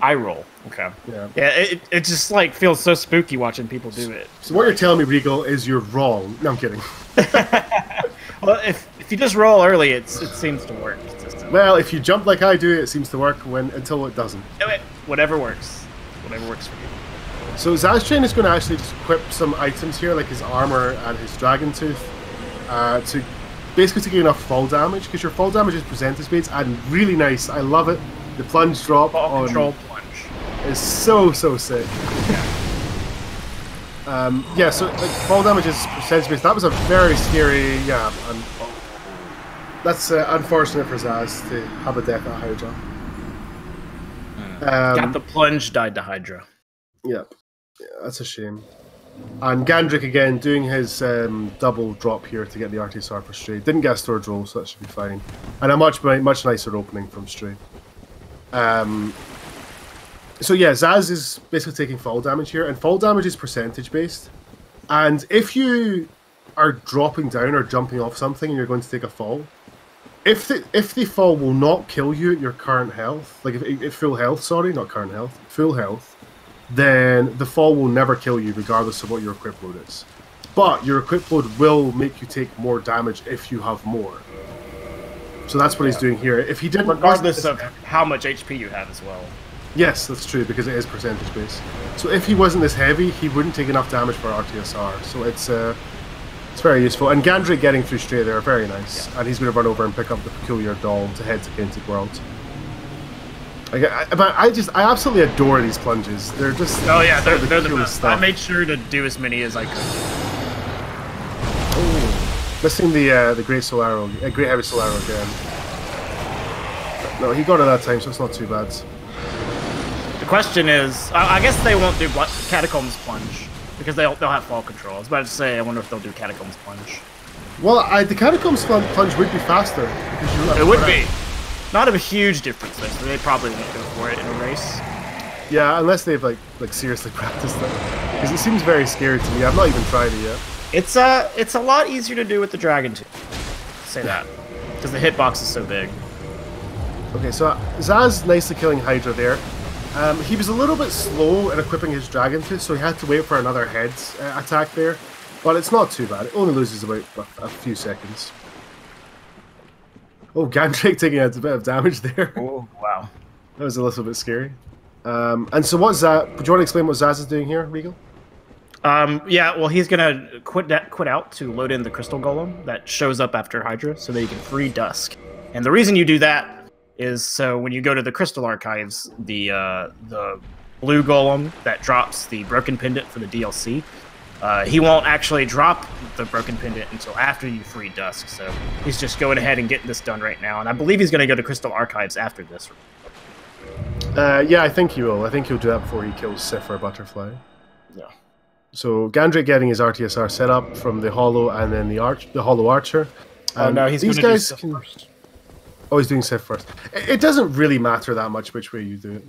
I roll. Okay. Yeah. Yeah. It just like feels so spooky watching people do it. So what you're telling me, Regal, is you're wrong. No, I'm kidding. Well, if you just roll early, it seems to work consistently. Well, if you jump like I do, it seems to work until it doesn't. Whatever works. Whatever works for you. So zazztrain is going to actually just equip some items here, like his armor and his Dragon Tooth, to basically to get enough fall damage, because your fall damage is percentage based and really nice. I love it. The plunge drop on control plunge is so sick. Yeah, so like, fall damage is percentage based. That was a very scary, and that's unfortunate for Zaz to have a death at Hydra. Got the plunge, died to Hydra. Yep, yeah, that's a shame. And GanDrake again doing his double drop here to get the RTSR for Stray. Didn't get a storage roll, so that should be fine. And a much nicer opening from Stray. So yeah, Zaz is basically taking fall damage here, and fall damage is percentage based. And if you are dropping down or jumping off something and you're going to take a fall, if the fall will not kill you at your current health, like if full health, sorry, not current health, full health, then the fall will never kill you, regardless of what your equip load is. But your equip load will make you take more damage if you have more. So that's what he's doing here. If he didn't, regardless of how much HP you have as well. Yes, that's true, because it is percentage based. So if he wasn't this heavy, he wouldn't take enough damage for RTSR. So it's very useful. And GanDrake getting through straight there, very nice. Yeah. And he's going to run over and pick up the Peculiar Doll to head to Chaotic World. I absolutely adore these plunges. They're just they're the best. Stuff. I made sure to do as many as I could. Oh, missing the Great Soul Arrow, Great Heavy Soul Arrow again. No, he got it that time, so it's not too bad. The question is, I guess they won't do Catacombs Plunge because they'll have fall control. I was about to say, I wonder if they'll do Catacombs Plunge. Well, the Catacombs Plunge would be faster. It would be. Not a huge difference though, so they probably won't go for it in a race. Yeah, unless they've like seriously practiced it, because it seems very scary to me. I've not even tried it yet. It's a lot easier to do with the Dragon too. Say that, because the hitbox is so big. Okay, so Zaz nicely killing Hydra there. He was a little bit slow in equipping his Dragon Tooth, so he had to wait for another head attack there. But it's not too bad. It only loses about a few seconds. Oh, GanDrake taking a bit of damage there. Oh, wow. That was a little bit scary. And so what's that? Do you want to explain what Zaz is doing here, Regal? Yeah, well, he's going to quit out to load in the Crystal Golem that shows up after Hydra so that he can free Dusk. And the reason you do that is so when you go to the Crystal Archives, the blue Golem that drops the Broken Pendant for the DLC, he won't actually drop the Broken Pendant until after you free Dusk, so he's just going ahead and getting this done right now. And I believe he's going to go to Crystal Archives after this. Yeah, I think he will. I think he'll do that before he kills Sif or Butterfly. Yeah. So GanDrake getting his RTSR set up from the Hollow and then the Hollow Archer. Oh no, he's going to do Sif first. Oh, he's doing Sif first. It doesn't really matter that much which way you do it.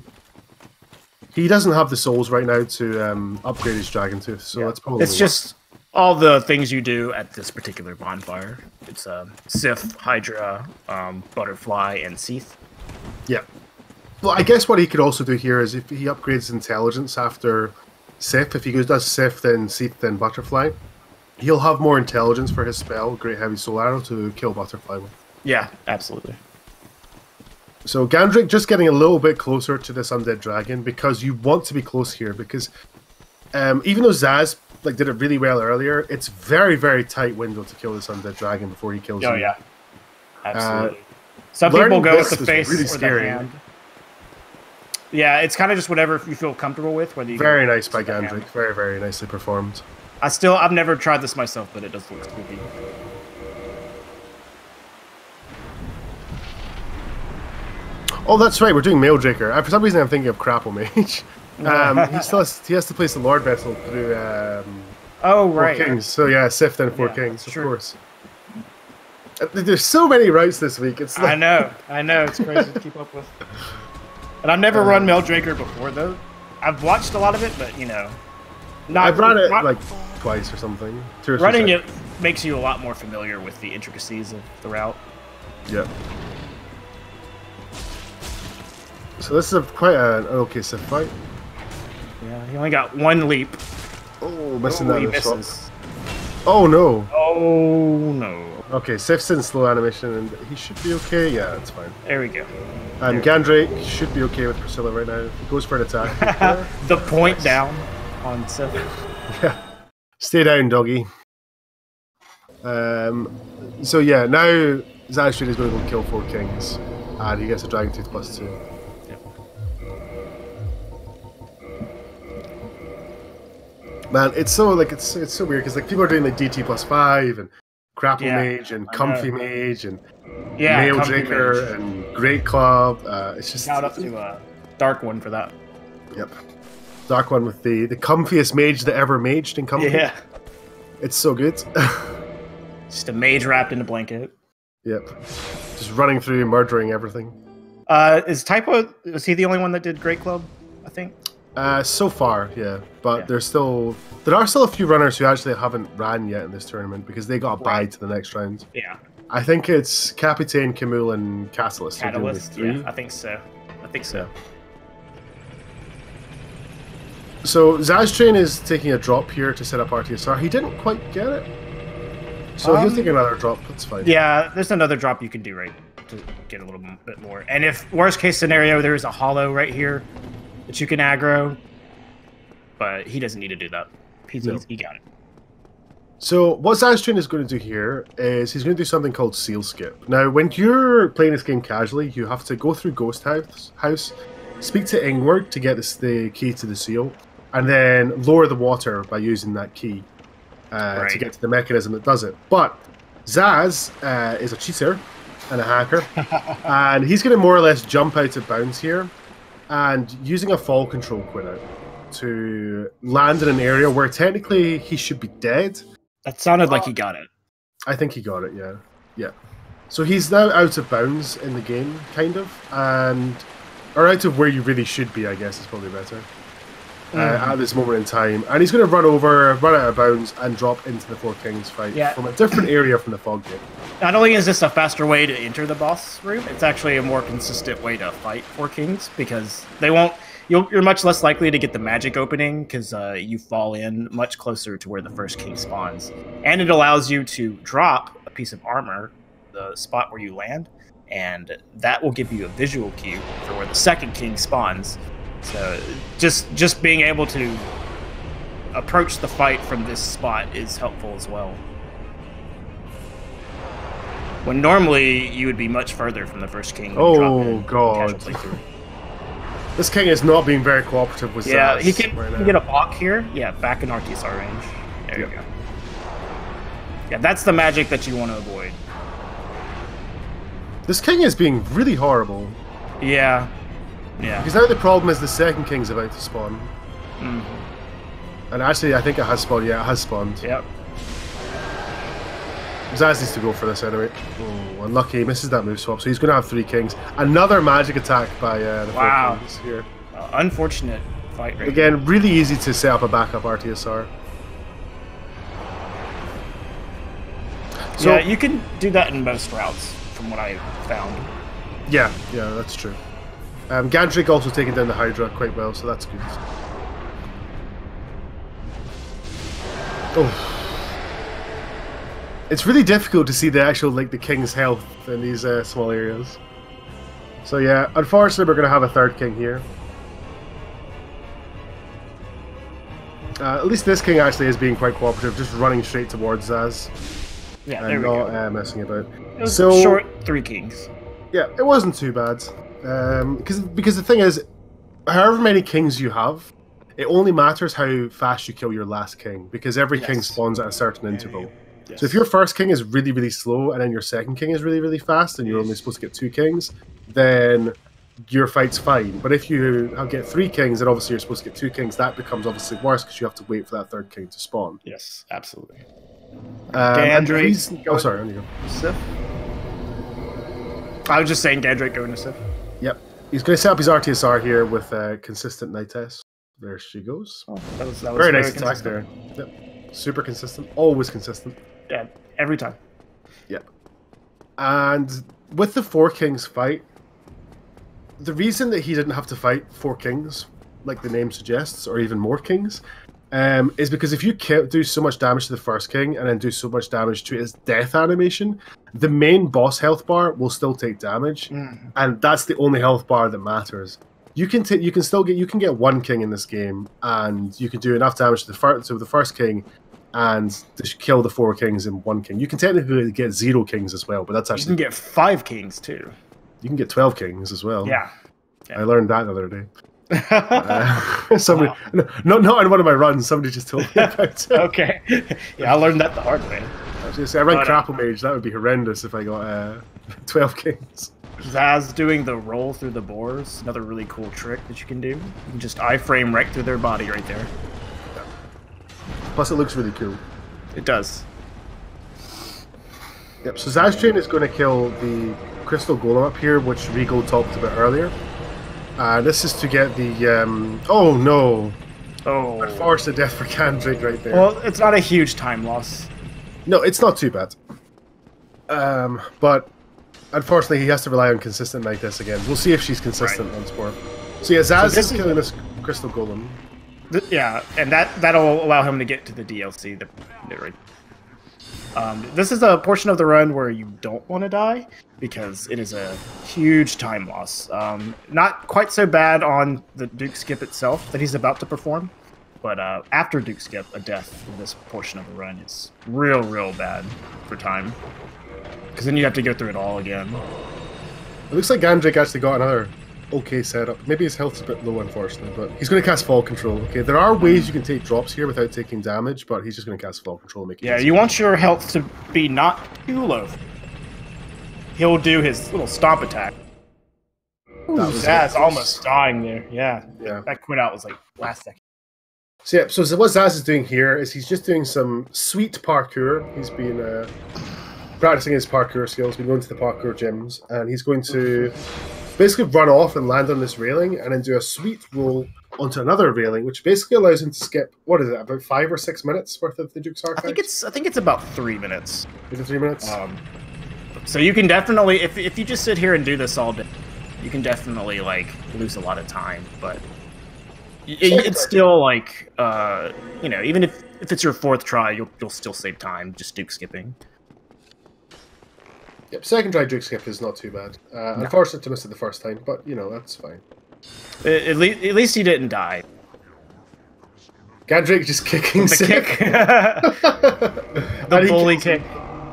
He doesn't have the souls right now to upgrade his Dragon Tooth, so that's probably... It's just all the things you do at this particular bonfire. It's Sif, Hydra, Butterfly, and Seath. Yeah. Well, I guess what he could also do here is if he upgrades Intelligence after Sif, if he does Sif, then Seath, then Butterfly, he'll have more Intelligence for his spell, Great Heavy Soul Arrow, to kill Butterfly with. Yeah, absolutely. So GanDrake just getting a little bit closer to this Undead Dragon because you want to be close here because even though Zaz did it really well earlier, it's very, very tight window to kill this Undead Dragon before he kills you. Oh yeah, absolutely. Some people go with the face or the hand. Yeah, it's kind of just whatever you feel comfortable with. Whether you very nice by GanDrake, very, very nicely performed. I've never tried this myself, but it does look spooky. Oh, that's right. We're doing Maildraker. For some reason, I'm thinking of Crapple Mage. He has to place the Lord Vessel through. Oh right. 4 Kings. So yeah, Sif then 4 Kings, of course. There's so many routes this week. It's like... I know. It's crazy to keep up with. And I've never run Maildraker before though. I've watched a lot of it, but you know, I've run it like twice or something. Running it makes you a lot more familiar with the intricacies of the route. Yeah. So this is quite an okay Sif fight. Yeah, he only got one leap. Oh, missing that misses. Shot. Oh no. Oh no. Okay, Sif's in slow animation and he should be okay. Yeah, that's fine. There we go. And GanDrake should be okay with Priscilla right now. He goes for an attack. The point down on Sif. Yeah. Stay down, doggy. So yeah, now Zaz is going to go kill 4 Kings. And he gets a Dragon Tooth +2. Man, it's so it's so weird because people are doing DT +5 and Grapple Mage and Comfy Mage and Maildraker and Great Club. It's just shout out to Dark One for that. Yep, Dark One with the comfiest mage that ever maged in Comfy. Yeah, it's so good. Just a mage wrapped in a blanket. Yep, just running through, murdering everything. Is Typo? Was he the only one that did Great Club? I think. So far, yeah, but there are still a few runners who actually haven't ran yet in this tournament because they got a bye to the next round. Yeah, I think it's Capitaine, Camille, and Catalyst. Catalyst, yeah, I think so. So zazztrain is taking a drop here to set up RTSR. He didn't quite get it. So he'll take another drop. That's fine. Yeah, there's another drop you can do right to get a little bit more. And if worst case scenario, there is a hollow right here that you can aggro, but he doesn't need to do that. He got it. So what zazztrain is going to do here is he's going to do something called seal skip. Now, when you're playing this game casually, you have to go through Ghost House, speak to Ingward to get the key to the seal, and then lower the water by using that key. To get to the mechanism that does it. But Zaz is a cheater and a hacker, and he's going to more or less jump out of bounds here and using a fall control quit out to land in an area where technically he should be dead. That sounded like he got it. I think he got it, yeah. Yeah. So he's now out of bounds in the game, kind of, or out of where you really should be, I guess is probably better. At this moment in time, and he's going to run out of bounds, and drop into the Four Kings fight from a different area from the fog gate. Not only is this a faster way to enter the boss room, it's actually a more consistent way to fight Four Kings because they won't. You're much less likely to get the magic opening because you fall in much closer to where the first king spawns, and it allows you to drop a piece of armor, the spot where you land, and that will give you a visual cue for where the second king spawns. So just being able to approach the fight from this spot is helpful as well. When normally you would be much further from the first king. Oh god! This king is not being very cooperative with Zaz. Yeah, he can get a block here. Yeah, back in RTSR range. There you go. Yeah, that's the magic that you want to avoid. This king is being really horrible. Yeah. Yeah. Because now the problem is the second king's about to spawn. And actually, I think it has spawned. Yeah, it has spawned. Yep. Zaz needs to go for this anyway. Oh, unlucky. He misses that move swap. So he's going to have 3 kings. Another magic attack by the 4 kings here. Unfortunate fight right Again, really easy to set up a backup RTSR. So, yeah, you can do that in most routes, from what I found. Yeah, that's true. GanDrake also taking down the Hydra quite well, so that's good. Oh. It's really difficult to see the actual, the king's health in these small areas. So yeah, unfortunately we're going to have a 3rd king here. At least this king actually is being quite cooperative, just running straight towards Zaz. Yeah, there we go. Not messing about. It was short 3 kings. Yeah, it wasn't too bad. Because the thing is, however many kings you have, it only matters how fast you kill your last king, because every king spawns at a certain interval. So if your first king is really, really slow, and then your second king is really, really fast, and you're only supposed to get 2 kings, then your fight's fine. But if you get 3 kings, and obviously you're supposed to get 2 kings, that becomes obviously worse, because you have to wait for that 3rd king to spawn. Yes, absolutely. GanDrake. Oh, sorry, on you go. Sif? I was just saying GanDrake going to Sif. Yep. He's going to set up his RTSR here with consistent night test. There she goes. Oh, that was very nice attack there. Yep. Super consistent. Always consistent. Yeah, every time. Yep. And with the 4 kings fight, the reason that he didn't have to fight 4 kings, like the name suggests, or even more kings, is because if you do so much damage to the first king and then do so much damage to his death animation, the main boss health bar will still take damage, and that's the only health bar that matters. You can get 1 king in this game, and you can do enough damage to the first king, and to kill the 4 kings in 1 king. You can technically get 0 kings as well, but that's actually you can get 5 kings too. You can get 12 kings as well. Yeah. I learned that the other day. Somebody, not in one of my runs. Somebody just told me about it. Okay, yeah, I learned that the hard way. I ran Crapple Mage. That would be horrendous if I got 12 kings. Zaz doing the roll through the boars, another really cool trick that you can do. You can just iframe right through their body right there. Yeah. Plus, it looks really cool. It does. Yep. So zazztrain is going to kill the crystal golem up here, which Regal talked about earlier. This is to get the, oh no! Oh. Unfortunate death for GanDrake right there. Well, it's not a huge time loss. No, it's not too bad. But unfortunately, he has to rely on consistent night this again. We'll see if she's consistent once more. So yeah, Zaz is killing this crystal golem. Yeah, and that'll allow him to get to the DLC. This is a portion of the run where you don't want to die because it is a huge time loss. Not quite so bad on the Duke skip itself that he's about to perform, but after Duke skip, a death in this portion of the run is real bad for time. Because then you have to go through it all again. It looks like GanDrake actually got another okay setup. Maybe his health's a bit low, unfortunately, but he's going to cast Fall Control. Okay, there are ways you can take drops here without taking damage, but he's just going to cast Fall Control and make it easy. You want your health to be not too low. He'll do his little stomp attack. Zaz almost dying there. Yeah. That quit out was like last second. So what Zaz is doing here is he's just doing some sweet parkour. He's been practicing his parkour skills, been going to the parkour gyms, and he's going to basically run off and land on this railing and then do a sweet roll onto another railing, which basically allows him to skip, what is it, about 5 or 6 minutes worth of the Duke's archives? I think it's about 3 minutes. Is it 3 minutes? So you can definitely, if you just sit here and do this all day, you can definitely like lose a lot of time, but it's still like even if it's your 4th try, you'll still save time just Duke skipping. Yep, second try Duke skip is not too bad. Unfortunate to miss it the first time, but that's fine. At least he didn't die. GanDrake just kicking the sick. kick. The bully kick.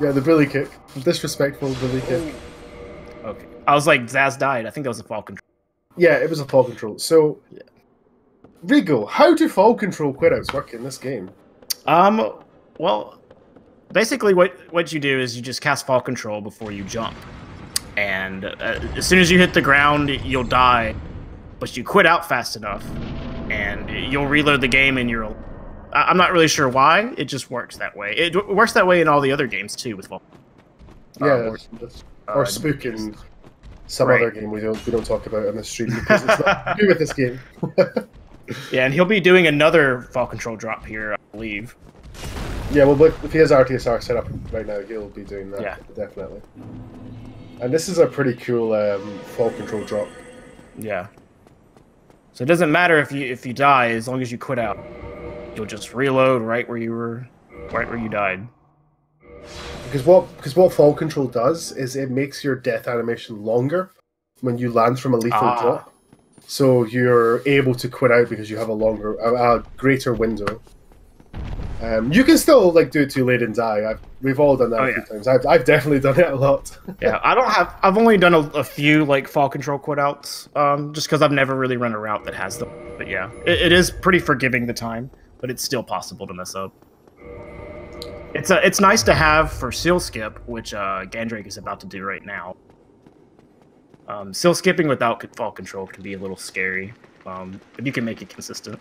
Yeah, the bully kick. Disrespectful bully kick. Okay. I was like, Zaz died. I think that was a fall control. Yeah, it was a fall control. So, Rigo, how do fall control quitouts work in this game? Well, basically what you do is you just cast fall control before you jump. And as soon as you hit the ground, you'll die. But you quit out fast enough, and you'll reload the game, and I'm not really sure why. It just works that way. It works that way in all the other games too with fall. Or Spook in some other game we don't talk about on the stream because it's not to do with this game. Yeah, and he'll be doing another fall control drop here, I believe. Yeah, well, if he has RTSR set up right now, he'll be doing that. Yeah, definitely. And this is a pretty cool fall control drop. Yeah. So it doesn't matter if you die, as long as you quit out. You'll just reload right where you died. Because what fall control does is it makes your death animation longer when you land from a lethal drop. So you're able to quit out because you have a greater window. You can still do it too late and die. We've all done that a few times. I've definitely done it a lot. Yeah, I've only done a few fall control quit outs, just because I've never really run a route that has them. But yeah, it is pretty forgiving the time, but it's still possible to mess up. It's nice to have for seal skip, which GanDrake is about to do right now. Seal skipping without fall control can be a little scary, but you can make it consistent.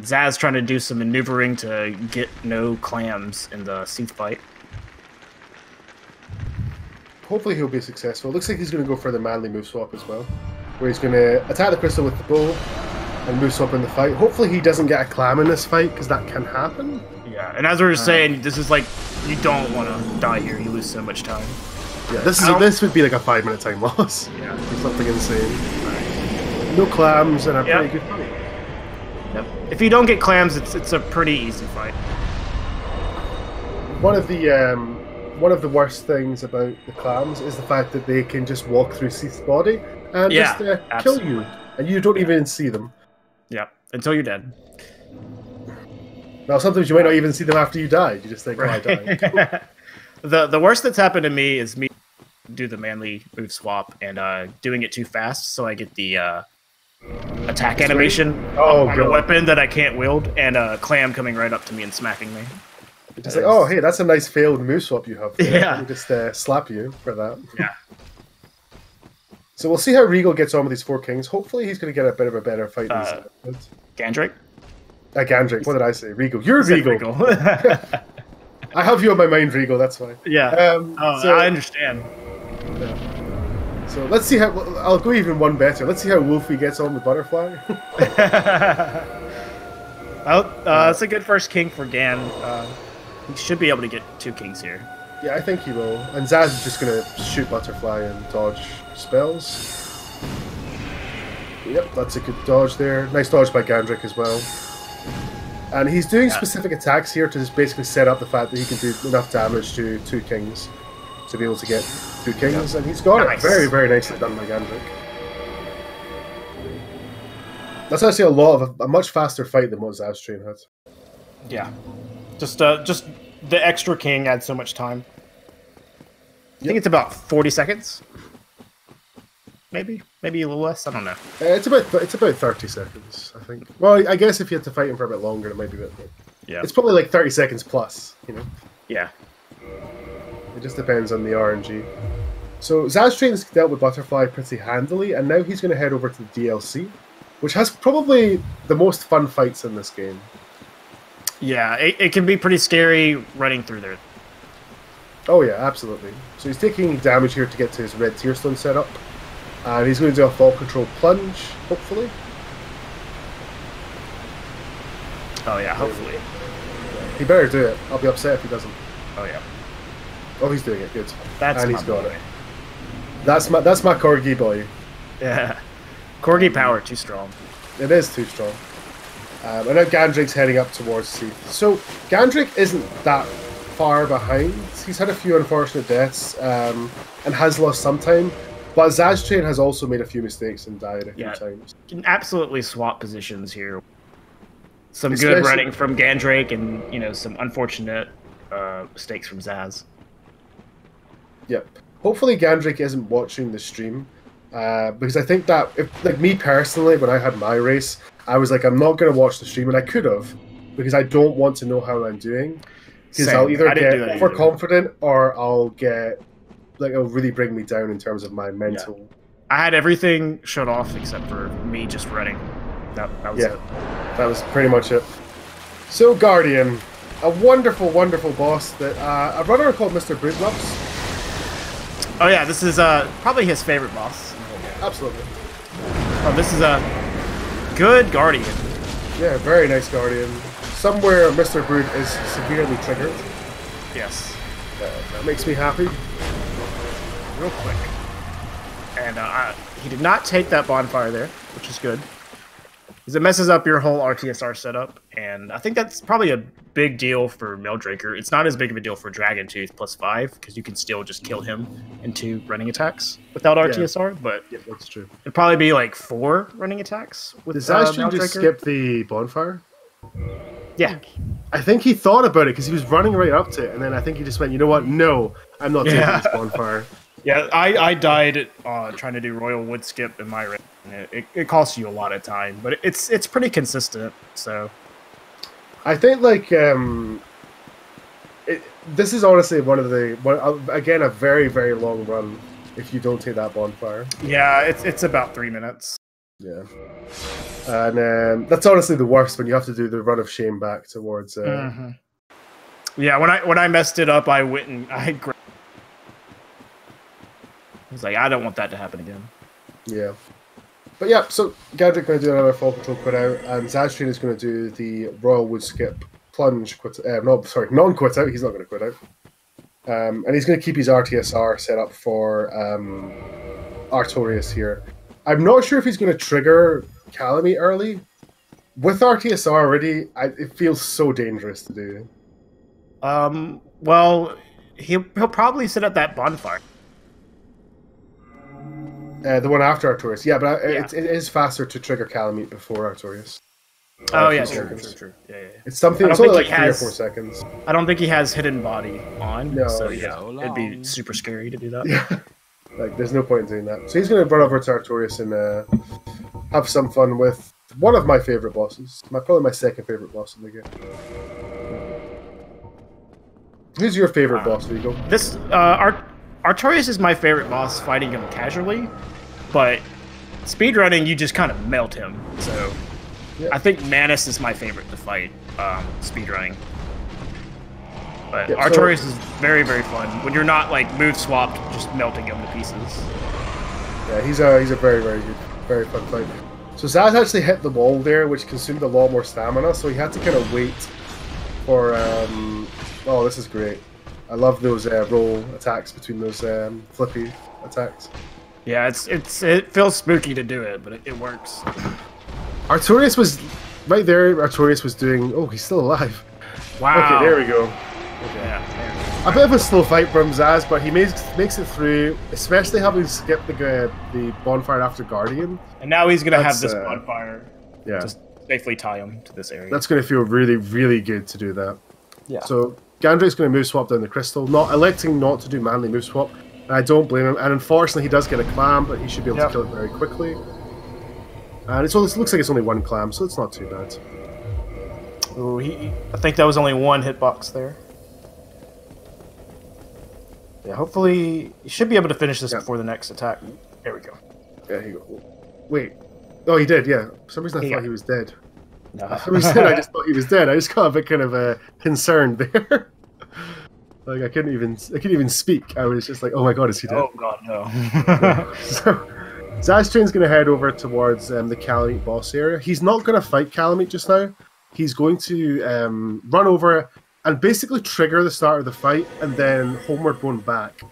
Zaz trying to do some maneuvering to get no clams in the Seath fight. Hopefully he'll be successful. Looks like he's going to go for the manly move swap as well, where he's going to attack the crystal with the bow and move swap in the fight. Hopefully he doesn't get a clam in this fight, because that can happen. Yeah, and as we were saying, this is you don't want to die here. You lose so much time. Yeah, this would be like a 5-minute time loss. Yeah, something insane. No clams and a pretty good fight. Yep. If you don't get clams, it's a pretty easy fight. One of the worst things about the clams is the fact that they can just walk through Seath's body and just kill you, and you don't even see them. Yeah, until you're dead. Now, sometimes you might not even see them after you die. You just think, oh, I died. The worst that's happened to me is me do the manly move swap and doing it too fast, so I get the attack animation on a weapon that I can't wield, and a clam coming right up to me and smacking me. It's like, oh, hey, that's a nice failed move swap you have there. Yeah. We'll just slap you for that. Yeah. So we'll see how Regal gets on with these 4 kings. Hopefully he's going to get a bit of a better fight than GanDrake? GanDrake, what did I say? Regal. You're Regal. I have you on my mind, Regal, that's fine. Yeah. I understand. Yeah. So let's see how... I'll go even one better. Let's see how Wolfie gets on with Butterfly. That's a good first king for Gan. He should be able to get 2 kings here. Yeah, I think he will. And Zaz is just going to shoot Butterfly and dodge spells. Yep, that's a good dodge there. Nice dodge by GanDrake as well. And he's doing specific attacks here to just basically set up the fact that he can do enough damage to 2 kings to be able to get 2 kings, and he's got it. Very, very nicely done by GanDrake. That's actually a much faster fight than what zazztrain had. Yeah, just the extra king adds so much time. I think it's about 40 seconds. Maybe a little less. I don't know. It's about 30 seconds, I think. Well, I guess if you had to fight him for a bit longer, it might be a bit more. Yeah. It's probably like 30 seconds plus, you know? Yeah. It just depends on the RNG. So zazztrain's dealt with Butterfly pretty handily, and now he's going to head over to the DLC, which has probably the most fun fights in this game. Yeah, it can be pretty scary running through there. Oh yeah, absolutely. So he's taking damage here to get to his red tier stone setup. And he's going to do a fall control plunge, hopefully. Oh yeah, hopefully. He better do it. I'll be upset if he doesn't. Oh yeah. Oh, he's doing it. Good. And he's got it. That's my Corgi boy. Yeah. Corgi power, too strong. It is too strong. And now GanDrake's heading up towards Seath. So GanDrake isn't that far behind. He's had a few unfortunate deaths and has lost some time. But zazztrain has also made a few mistakes and died a few times. You can absolutely swap positions here. Some good running from GanDrake and, some unfortunate mistakes from Zaz. Yep. Hopefully GanDrake isn't watching the stream. Because I think that, like me personally, when I had my race, I was like, I'm not going to watch the stream, and I could have, because I don't want to know how I'm doing. Because I'll either get overconfident or I'll get, it'll really bring me down in terms of my mental. Yeah. I had everything shut off except for me just running. That was it. That was pretty much it. So Guardian, a wonderful, wonderful boss that a runner called Mr. Brood loves. Oh yeah, this is probably his favorite boss. Absolutely. Oh, this is a good Guardian. Yeah, very nice Guardian. Somewhere Mr. Brood is severely triggered. Yes. That makes me happy. Real quick. And he did not take that bonfire there, which is good. Because it messes up your whole RTSR setup, and I think that's probably a big deal for Meldraker. It's not as big of a deal for Dragon Tooth +5, because you can still just kill him in 2 running attacks without RTSR, but that's true. It'd probably be like 4 running attacks with Zazztrain just skip the bonfire? Yeah. I think he thought about it, because he was running right up to it, and then I think he just went, you know what, no, I'm not taking this bonfire. Yeah, I died trying to do Royal Wood Skip in my race. It costs you a lot of time, but it's pretty consistent. So, I think this is honestly again a very, very long run if you don't take that bonfire. Yeah, it's about 3 minutes. Yeah, and that's honestly the worst when you have to do the run of shame back towards. Yeah, when I messed it up, I went and I was like, I don't want that to happen again. Yeah. But yeah, so GanDrake going to do another fall control quit out, and zazztrain is going to do the Royal Wood Skip plunge quit. Non-quit out. He's not going to quit out. And he's going to keep his RTSR set up for Artorias here. I'm not sure if he's going to trigger Calamite early. With RTSR already, it feels so dangerous to do. Well, he'll probably set up that bonfire. The one after Artorias. Yeah, but it is faster to trigger Calamite before Artorias. Oh, yeah, true. Yeah. It's something, it's only like 3 or 4 seconds. I don't think he has Hidden Body on, no, so it'd be super scary to do that. Yeah. There's no point in doing that. So he's going to run over to Artorias and have some fun with one of my favorite bosses. Probably my second favorite boss in the game. Who's your favorite boss, Vigo? This, Artorias is my favorite boss fighting him casually, but speedrunning, you just kind of melt him. So I think Manus is my favorite to fight speedrunning. But Artorias is very, very fun when you're not move swapped, just melting him to pieces. Yeah, he's a very, very good, very fun fight. So Zaz actually hit the wall there, which consumed a lot more stamina, so he had to kind of wait for. Oh, this is great. I love those roll attacks between those flippy attacks. Yeah, it feels spooky to do it, but it works. Artorias was right there. Artorias was doing. Oh, he's still alive. Wow. Okay, there we go. Okay. Yeah, a bit of a slow fight from Zaz, but he makes it through, especially having skipped the bonfire after Guardian. And now he's gonna have this bonfire. Yeah. Just safely tie him to this area. That's gonna feel really, really good to do that. Yeah. So GanDrake's gonna move swap down the crystal, electing not to do manly move swap. And I don't blame him. And unfortunately, he does get a clam, but he should be able to kill it very quickly. And it looks like it's only one clam, so it's not too bad. Ooh, I think that was only one hitbox there. Yeah, hopefully he should be able to finish this before the next attack. There we go. Yeah, he go. Wait. Oh, he did. Yeah. For some reason, I thought he was dead. No. For some reason, I just thought he was dead. I just got a bit kind of concerned there. Like I couldn't even speak. I was just like, oh my god, is he dead? Oh god, no. So zazztrain's going to head over towards the Calamite boss area. He's not going to fight Calamite just now. He's going to run over and basically trigger the start of the fight and then homeward going back.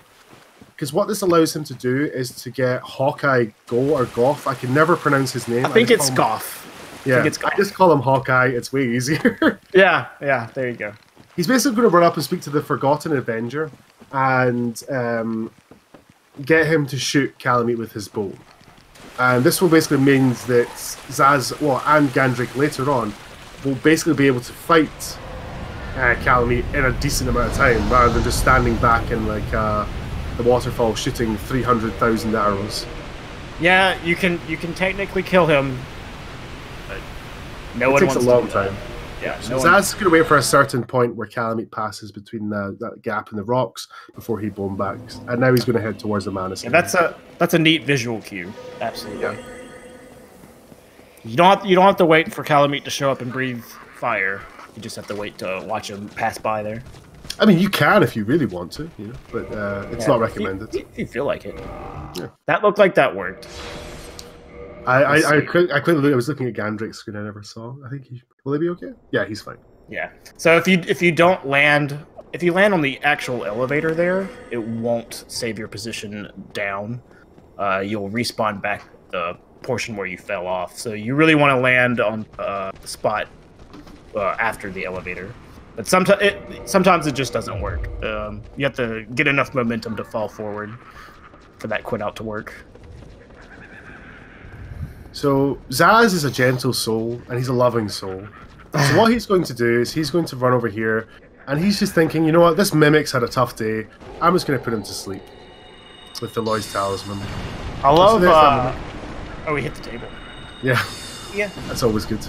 Because what this allows him to do is to get Hawkeye Go or Goff. I can never pronounce his name. I think it's Goff. Yeah, I just call him Hawkeye. It's way easier. Yeah, there you go. He's basically going to run up and speak to the Forgotten Avenger and get him to shoot Calamite with his bow. And this will basically means that Zaz, and GanDrake later on will basically be able to fight Calamite in a decent amount of time rather than just standing back in like the waterfall shooting 300,000 arrows. Yeah, you can technically kill him, but it takes a long time. Yeah, so Zaz is going to wait for a certain point where Calamite passes between that gap in the rocks before he bone backs, and now he's going to head towards the Manus. Yeah, that's a neat visual cue. Absolutely. Yeah. You don't have to wait for Calamite to show up and breathe fire. You just have to wait to watch him pass by there. I mean, you can if you really want to, but it's not recommended. If you feel like it. Yeah. That looked like that worked. I couldn't look. I was looking at GanDrake's screen. I never saw. I think will he be okay? Yeah, he's fine. Yeah. So if you don't land, if you land on the actual elevator there, it won't save your position down. You'll respawn back the portion where you fell off. So you really want to land on the spot after the elevator. But sometimes it just doesn't work. You have to get enough momentum to fall forward for that quit out to work. So Zaz is a gentle soul and he's a loving soul. So what he's going to do is he's going to run over here and he's just thinking, you know what, this mimic's had a tough day. I'm just going to put him to sleep with the Lloyd's Talisman. I love. Oh, he hit the table. Yeah. Yeah. That's always good.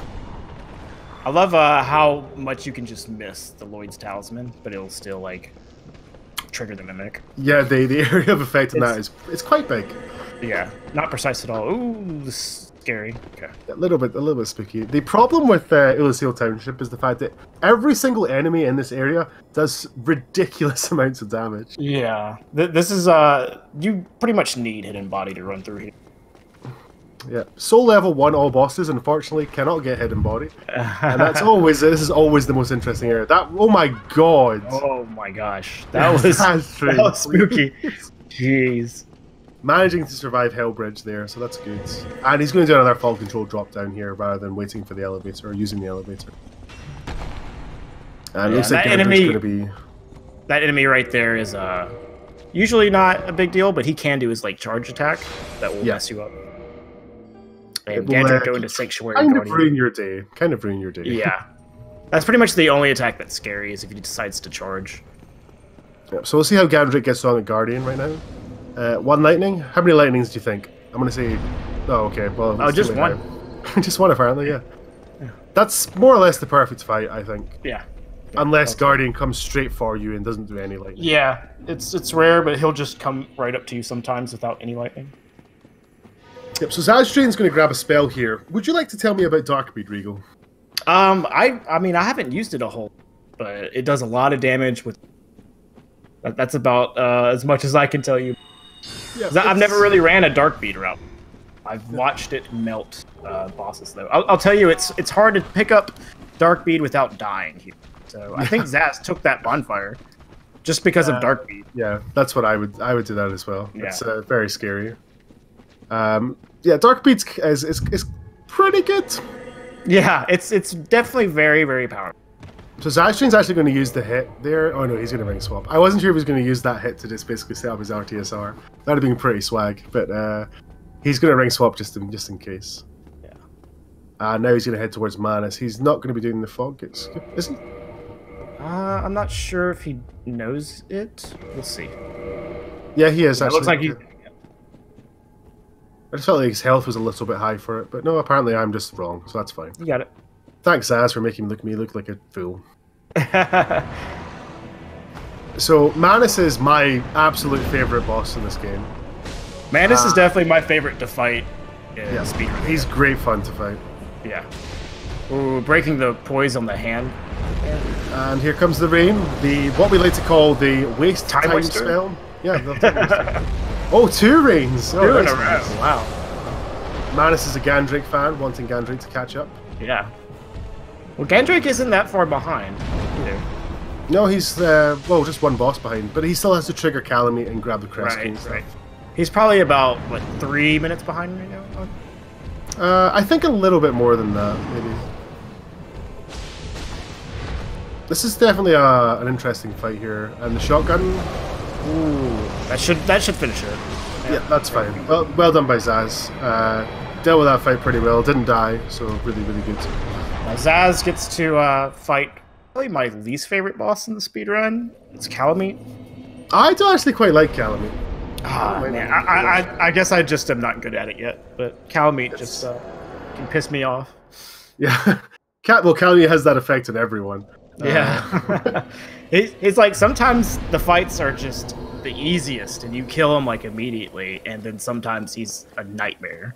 I love how much you can just miss the Lloyd's Talisman, but it'll still like trigger the mimic. Yeah, the area of effect on that is quite big. Yeah, not precise at all. Ooh, scary. Okay. A little bit spooky. The problem with Illusil Township is the fact that every single enemy in this area does ridiculous amounts of damage. Yeah, this is you pretty much need Hidden Body to run through here. Yeah, Soul level 1 all bosses unfortunately cannot get Hidden Body, and this is always the most interesting area. Oh my god! Oh my gosh, that was spooky. Jeez. Managing to survive Hellbridge there, so that's good. And he's going to do another fall control drop down here rather than waiting for the elevator or using the elevator. And it looks like that enemy going to be. That enemy right there is usually not a big deal, but he can do his like charge attack that will mess you up. And GanDrake go into Sanctuary Kind Guardian. of ruin your day. Kind of ruin your day. Yeah. That's pretty much the only attack that's scary is if he decides to charge. Yep, so we'll see how GanDrake gets on at Guardian right now. 1 lightning? How many lightnings do you think? I'm going to say... Oh, okay. Well, just one. Just one, apparently, yeah. That's more or less the perfect fight, I think. Yeah. Unless Guardian comes straight for you and doesn't do any lightning. Yeah, it's rare, but he'll just come right up to you sometimes without any lightning. Yep, so zazztrain's going to grab a spell here. Would you like to tell me about Darkbead, Regal? I mean, I haven't used it a whole, but it does a lot of damage with... That's about as much as I can tell you. Yeah, I've never really ran a Darkbead route. I've watched it melt bosses, though. I'll tell you, it's hard to pick up Darkbead without dying here. So I think Zaz took that bonfire just because of Darkbead. Yeah, that's what I would do that as well. Yeah. It's very scary. Yeah, Dark Beats is pretty good. Yeah, it's definitely very, very powerful. So zazztrain's actually going to use the hit there. Oh no, he's going to ring swap. I wasn't sure if he was going to use that hit to just basically set up his RTSR. That'd have been pretty swag, but he's going to ring swap just in case. Yeah. Now he's going to head towards Manus. He's not going to be doing the fog. Is he? I'm not sure if he knows it. We'll see. Yeah, he is. It Actually, looks like he. I just felt like his health was a little bit high for it, but no, apparently I'm just wrong, so that's fine. You got it. Thanks, Zaz, for making me look like a fool. So, Manus is my absolute favorite boss in this game. Manus is definitely my favorite to fight. Yeah, speedrun. He's great fun to fight. Yeah. Ooh, breaking the poise on the hand. And here comes the rain. What we like to call the waste time spell. Yeah. Oh, 2 rains. Oh, 2 in a row. Nice. Wow. Manus is a GanDrake fan, wanting GanDrake to catch up. Yeah. Well, GanDrake isn't that far behind either. No, he's well, just 1 boss behind, but he still has to trigger Calamite and grab the crest key. Right. He's probably about what 3 minutes behind right now. I think a little bit more than that, maybe. This is definitely an interesting fight here, and the shotgun. Ooh, that should finish it. Yeah, that's fine. Well done by Zaz. Dealt with that fight pretty well. Didn't die, so really, really good. Now Zaz gets to fight probably my least favorite boss in the speedrun. It's Calamite. I do actually quite like Calamite. Man, I guess I just am not good at it yet. But Calamite just can piss me off. Yeah, well, Calamite has that effect on everyone. Yeah, it's like sometimes the fights are just the easiest, and you kill him like immediately, and then sometimes he's a nightmare.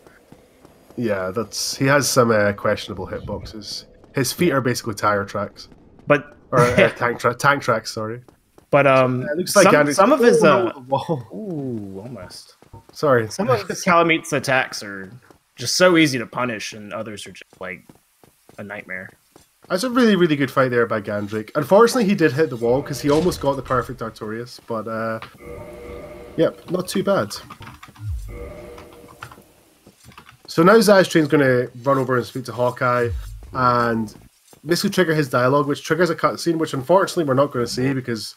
Yeah, he has some questionable hitboxes. His feet are basically tire tracks, but tank tracks. Sorry, but it looks like some of his ooh, almost. Sorry, some of Calamite's attacks are just so easy to punish, and others are just like a nightmare. That's a really, really good fight there by GanDrake. Unfortunately, he did hit the wall because he almost got the perfect Artorias, but yep, not too bad. So now zazztrain's going to run over and speak to Hawkeye and basically trigger his dialogue, which triggers a cutscene, which unfortunately we're not going to see because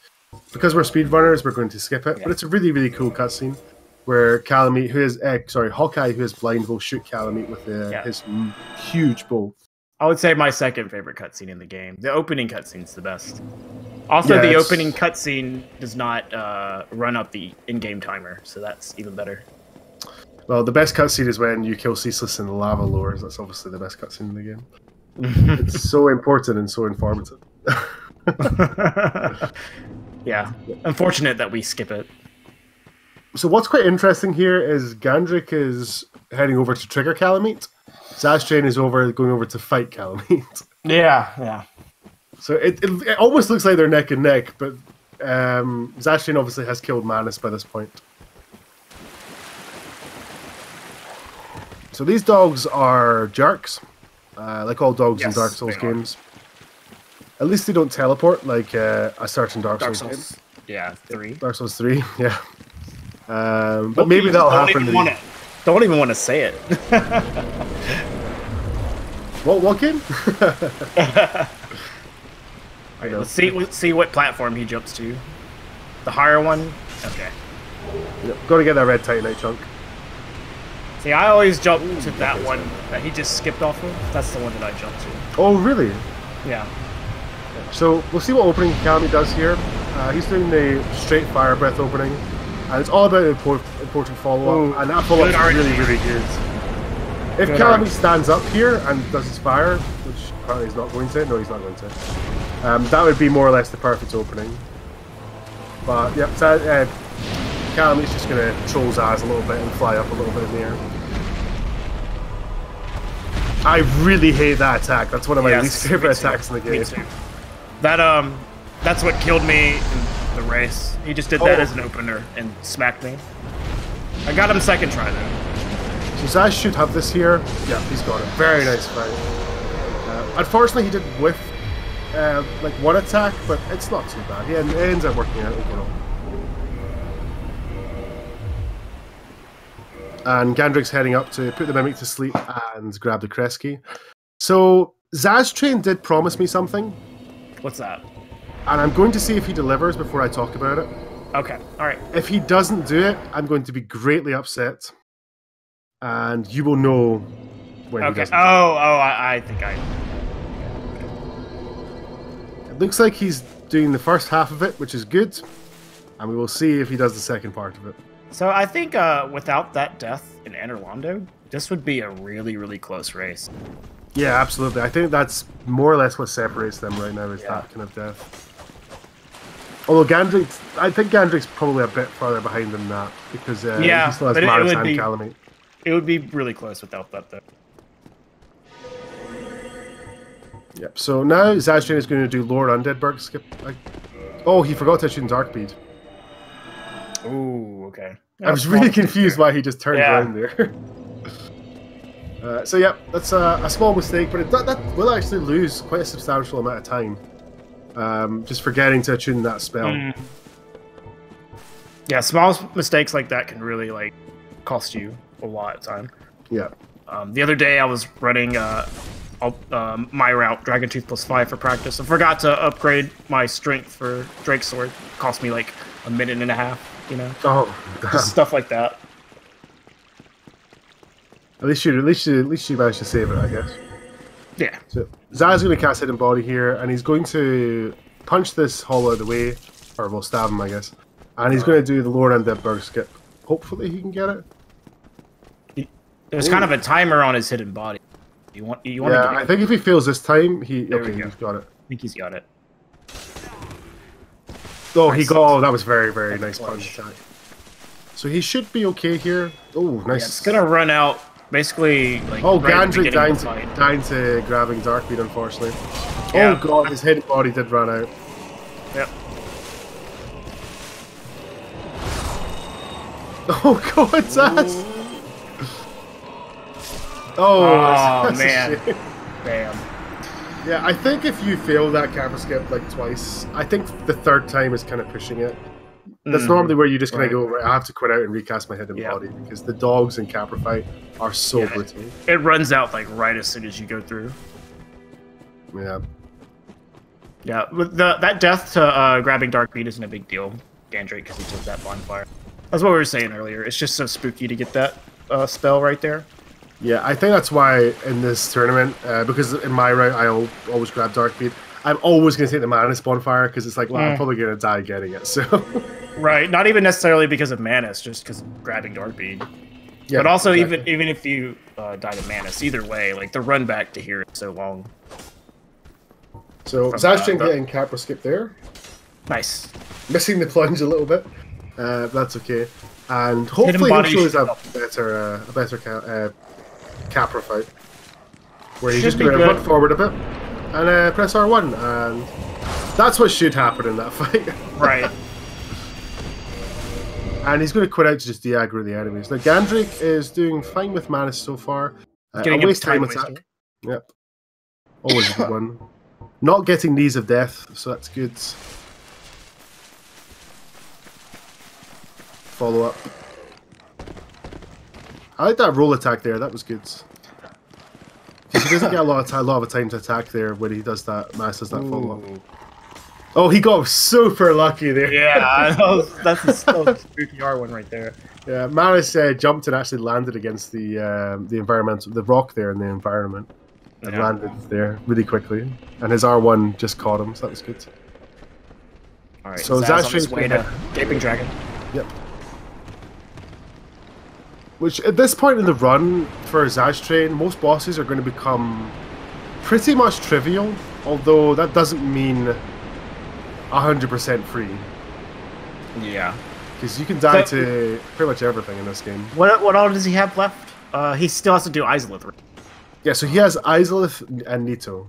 we're speedrunners, we're going to skip it. Yeah. But it's a really, really cool cutscene where Calamite, Hawkeye, who is blind, will shoot Calamite with his huge bow. I would say my second favorite cutscene in the game. The opening cutscene's the best. Also, the opening cutscene does not run up the in-game timer, so that's even better. Well, the best cutscene is when you kill Ceaseless in the lava lures. That's obviously the best cutscene in the game. It's so important and so informative. Yeah, unfortunate that we skip it. So what's quite interesting here is GanDrake is heading over to trigger Calamite. Zazztrain is going over to fight Calamite. Yeah. So it almost looks like they're neck and neck, but Zazztrain obviously has killed Manus by this point. So these dogs are jerks, like all dogs in Dark Souls games. At least they don't teleport like a certain Dark Souls game. Yeah, 3. Dark Souls 3, yeah. But maybe that'll happen. Don't even want to say it. What game? Right, let's see what platform he jumps to. The higher one? Okay. Yep, gotta get that red Titanite chunk. See, I always jump to that one that he just skipped off of. That's the one that I jumped to. Oh, really? Yeah. So, we'll see what opening Calamite does here. He's doing the straight fire breath opening. And it's all about important follow-up. And that follow-up is really, really good. If Calamite stands up here and does his fire, which apparently he's not going to. No, he's not going to. That would be more or less the perfect opening. But, yep, Calamite's just going to troll Zaz a little bit and fly up a little bit in the air. I really hate that attack. That's one of my least favorite attacks in the game. Me too. That's what killed me in the race. He just did that as an opener and smacked me. I got him second try though. So Zaz should have this here. Yeah, he's got it. Very nice fight. Unfortunately, he did whiff like one attack, but it's not too bad. It ends up working out overall. And GanDrake's heading up to put the Mimic to sleep and grab the crest key. So zazztrain did promise me something. What's that? And I'm going to see if he delivers before I talk about it. Okay, alright. If he doesn't do it, I'm going to be greatly upset. And you will know when he doesn't. I think I... It looks like he's doing the first half of it, which is good. And we will see if he does the second part of it. So I think without that death in Enerlando, this would be a really, really close race. Yeah, absolutely. I think that's more or less what separates them right now is that kind of death. Although GanDrake, I think GanDrake's probably a bit farther behind than that because he still has Maris and Calamite. It would be really close without that, though. Yep. So now zazztrain is going to do Lord Undead Berg skip. Oh, he forgot to tune Darkbead. Ooh, okay. I was really confused why he just turned around there. So yeah, that's a small mistake, but that will actually lose quite a substantial amount of time. Just forgetting to attune that spell. Yeah, small mistakes like that can really like cost you a lot of time. Yeah. The other day I was running my route, Dragon Tooth +5 for practice, and forgot to upgrade my strength for Drake's Sword. It cost me like a minute and a half, you know? Oh, damn. Just stuff like that. At least you managed to save it, I guess. Yeah. So Zaz's going to cast Hidden Body here, and he's going to punch this hollow out of the way, or we'll stab him, I guess. And he's going to do the Lord Undead Berg skip. Hopefully he can get it. There's kind of a timer on his hidden body. You want to I think if he fails this time, he's got it. I think he's got it. Oh, nice. He got. Oh, that was very, very nice punch attack. So he should be okay here. Oh, nice. Yeah, it's gonna run out. Basically, like. Oh, GanDrake dying to grabbing Darkbead, unfortunately. Yeah. Oh god, his hidden body did run out. Yep. Oh god, Zaz! Oh man. Damn. Yeah, I think if you fail that camera skip like twice, I think the third time is kind of pushing it. That's normally where you just kind of go, right, I have to quit out and recast my hidden body because the dogs in Capra fight are so brutal. It runs out like right as soon as you go through. Yeah. Yeah, with that death to grabbing Darkbead isn't a big deal, GanDrake, because he took that bonfire. That's what we were saying earlier. It's just so spooky to get that spell right there. Yeah, I think that's why in this tournament, because in my route I always grab Darkbead, I'm always going to take the Manus bonfire because it's like, well, I'm probably going to die getting it. So, right, not even necessarily because of Manus, just because of grabbing Darkbead. Yeah, but also even if you die to Manus, either way, like the run back to here is so long. So zazztrain getting Capra skip there. Nice. Missing the plunge a little bit. That's okay. And hopefully he'll show us a better Capra fight. Where he's just going to run forward a bit and press R1. And that's what should happen in that fight. Right. And he's going to quit out to just de-aggro the enemies. Now GanDrake is doing fine with Manus so far. Getting a waste time attack. Yep. Always a good one. Not getting Knees of Death, so that's good. Follow up. I like that roll attack there. That was good. He doesn't get a lot of time to attack there when he does that. Mass does that follow up. Oh, he got super lucky there. Yeah, that's a spooky R1 right there. Yeah, Maris jumped and actually landed against the rock there in the environment. And landed there really quickly. And his R1 just caught him, so that was good. Alright, so zazztrain's way to Gaping Dragon. Yep. Which, at this point in the run, for zazztrain, most bosses are going to become pretty much trivial, although that doesn't mean 100% free. Yeah. Because you can die to pretty much everything in this game. What all does he have left? He still has to do Izalith, right? Yeah, so he has Izalith and Nito.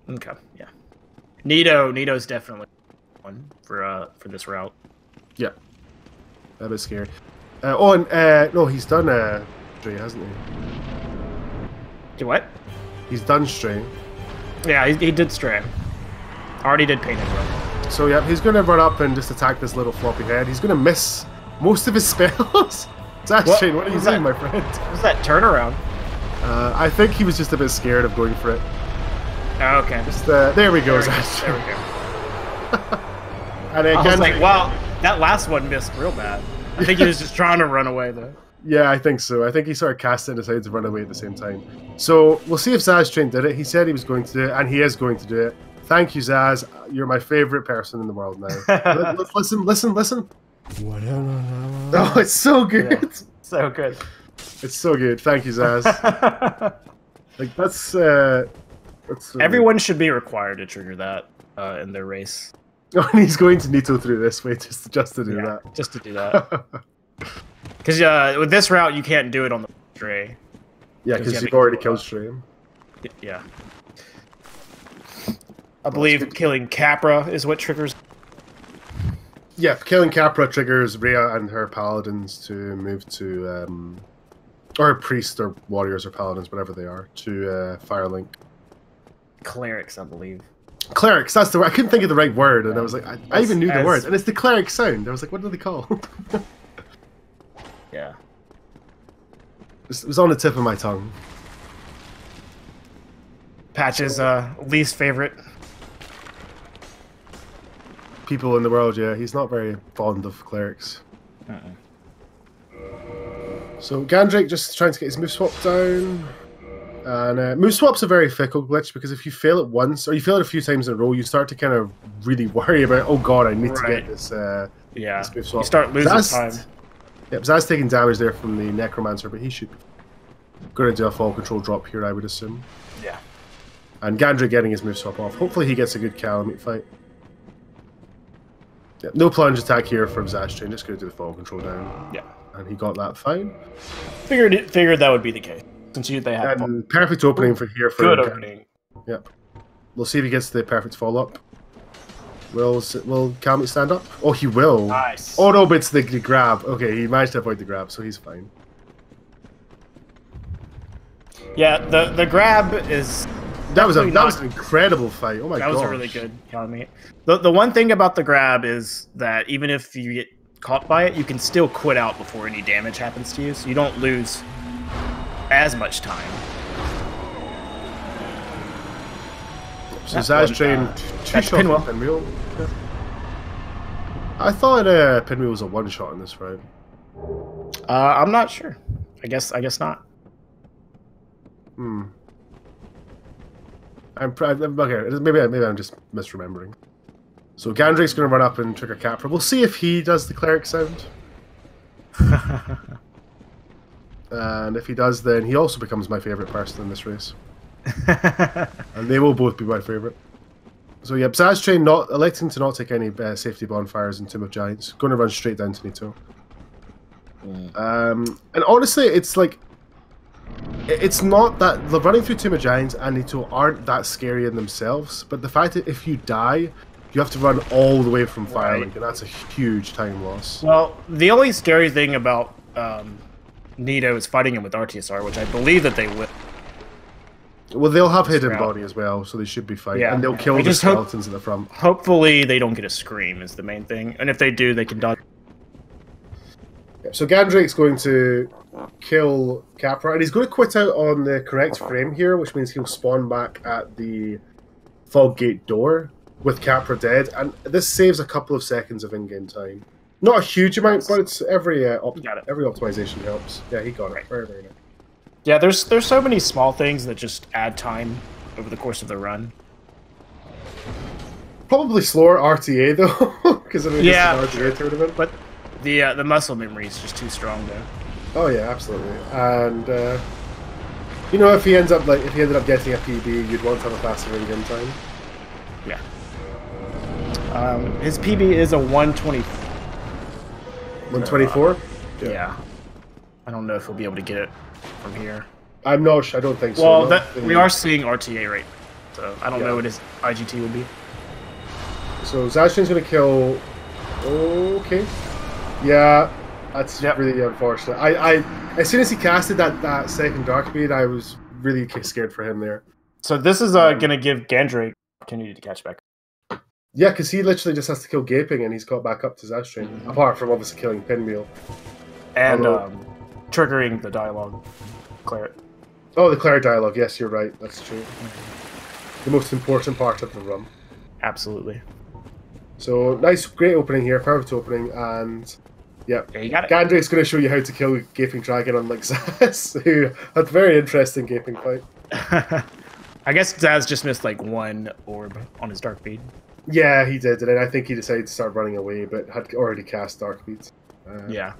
Okay, yeah. Nito's definitely one for this route. Yeah. That is scary. No, he's done Stray, hasn't he? Do what? He's done Stray. Yeah, he did Stray. Already did Painted Run. So yeah, he's going to run up and just attack this little floppy head. He's going to miss most of his spells. Zazztrain, what are you doing, my friend? What was that turnaround? I think he was just a bit scared of going for it. Oh, okay. Just, there we go, There we go. And I was like, wow, that last one missed real bad. I think he was just trying to run away, though. Yeah, I think so. I think he sort of cast it and decided to run away at the same time. So we'll see if Zazztrain did it. He said he was going to do it, and he is going to do it. Thank you, Zaz. You're my favorite person in the world now. Listen. Oh, it's so good. Yeah, so good. It's so good. Thank you, Zaz. Like that's everyone should be required to trigger that in their race. Oh, and he's going to Nito through this way just to do that. Just to do that. Because with this route, you can't do it on the Stray. Yeah, because you've already killed Stray. Yeah. I believe killing Capra is what triggers. Yeah, killing Capra triggers Rhea and her paladins to move to, or priest or warriors or paladins, whatever they are, to Firelink. Clerics, I believe. Clerics, that's the word. I couldn't think of the right word, and I was like, I even knew the word, and it's the cleric sound. I was like, what are they called? Yeah. It was on the tip of my tongue. Patch's least favorite people in the world, yeah. He's not very fond of clerics. So GanDrake just trying to get his move swap down. And move swap's a very fickle glitch because if you fail it once, or you fail it a few times in a row, you start to kind of really worry about, oh god, I need to get this, this move swap. You start losing time. Yep, Zaz taking damage there from the Necromancer, but he should be going to do a fall control drop here, I would assume. Yeah. And GanDrake getting his move swap off. Hopefully he gets a good Calamite fight. Yep, no plunge attack here from Zazztrain, just going to do the fall control down. Yeah. And he got that fine. Figured that would be the case. Since they have perfect opening for here. Good opening. Yep. We'll see if he gets the perfect follow up. Will Calamite stand up? Oh, he will. Nice. Oh no, but it's the grab. Okay, he managed to avoid the grab, so he's fine. Yeah, the grab is. That was an incredible fight. Oh my god. That was a really good Calamite. The one thing about the grab is that even if you get caught by it, you can still quit out before any damage happens to you, so you don't lose as much time. So Zazztrain, two shot Pinwheel. Yeah. I thought Pinwheel was a one shot in this round. I'm not sure. I guess not. Okay. Maybe I'm just misremembering. So GanDrake's going to run up and trigger Capra. We'll see if he does the cleric sound. And if he does, then he also becomes my favorite person in this race. And they will both be my favorite. So yeah, Zazztrain electing to not take any safety bonfires in Tomb of Giants. Going to run straight down to Nito. And honestly, it's like, it's not that running through Tomb of Giants and Nito aren't that scary in themselves, but the fact that if you die, you have to run all the way from Firelink, and that's a huge time loss. Well, the only scary thing about Nito is fighting him with RTSR, which I believe that they will. Well, they'll have hidden body as well, so they should be fine. Yeah. And they'll kill the skeletons at the front. Hopefully they don't get a scream is the main thing. And if they do, they can dodge. Yeah, so GanDrake's going to kill Capra, and he's going to quit out on the correct frame here, which means he'll spawn back at the fog gate door with Capra dead. And this saves a couple of seconds of in-game time. Not a huge amount, but it's every optimization helps. Yeah, he got it. Very, very nice. Yeah, there's so many small things that just add time over the course of the run. Probably slower RTA though, because it's an RTA tournament. But the muscle memory is just too strong there. Oh yeah, absolutely. And you know, if he ended up getting a PB, you'd want to have a faster in-game time. Yeah. His PB is a 120. 124. Yeah. I don't know if we'll be able to get it from here. I'm not sure. I don't think so. Well, we are seeing RTA right, so I don't know what his IGT will be. So Zazztrain's going to kill. Okay. Yeah, that's really unfortunate. I as soon as he casted that second Darkbeard, I was really scared for him there. So this is going to give GanDrake opportunity to catch back up. Yeah, because he literally just has to kill Gaping, and he's got back up to Zazztrain. Apart from obviously killing Pinwheel. And triggering the dialogue. Claret. Oh, the Claire dialogue. Yes, you're right. That's true. The most important part of the run. Absolutely. So nice, great opening here, perfect opening, and yeah, you got it. GanDrake's going to show you how to kill Gaping Dragon, unlike Zaz, who had a very interesting Gaping fight. I guess Zaz just missed like one orb on his Dark Bead. Yeah, he did, and then I think he decided to start running away, but had already cast Dark Bead. Yeah.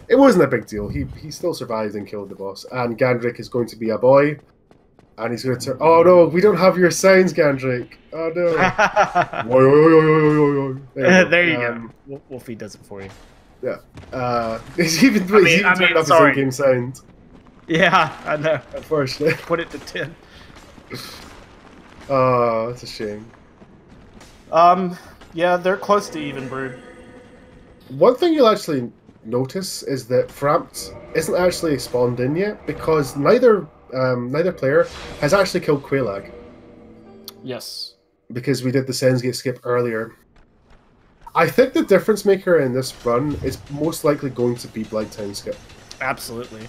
It wasn't a big deal. He still survived and killed the boss. And GanDrake is going to be a boy. And he's going to turn... Oh no, we don't have your signs, GanDrake. Oh no. There you go. Wolfie does it for you. Yeah. He's even turned up his in-game sound. Yeah, I know. Unfortunately. Put it to 10. Oh, that's a shame. Yeah, they're close to even, Brood. One thing you'll actually notice is that Frampt isn't actually spawned in yet because neither player has actually killed Quelaag. Yes. Because we did the Sensgate skip earlier. I think the difference maker in this run is most likely going to be Blighttown skip. Absolutely.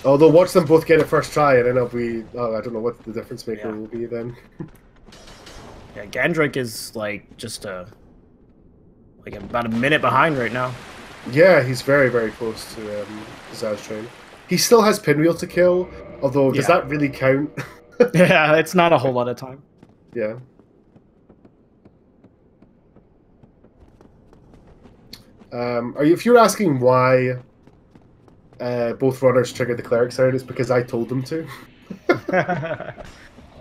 Although watch them both get it first try and then it'll be... Oh, I don't know what the difference maker will be then. Yeah, GanDrake is like just about a minute behind right now. Yeah, he's very, very close to zazztrain. He still has Pinwheel to kill, although does that really count? Yeah, it's not a whole lot of time. Yeah. If you're asking why both runners triggered the cleric sound, it's because I told them to.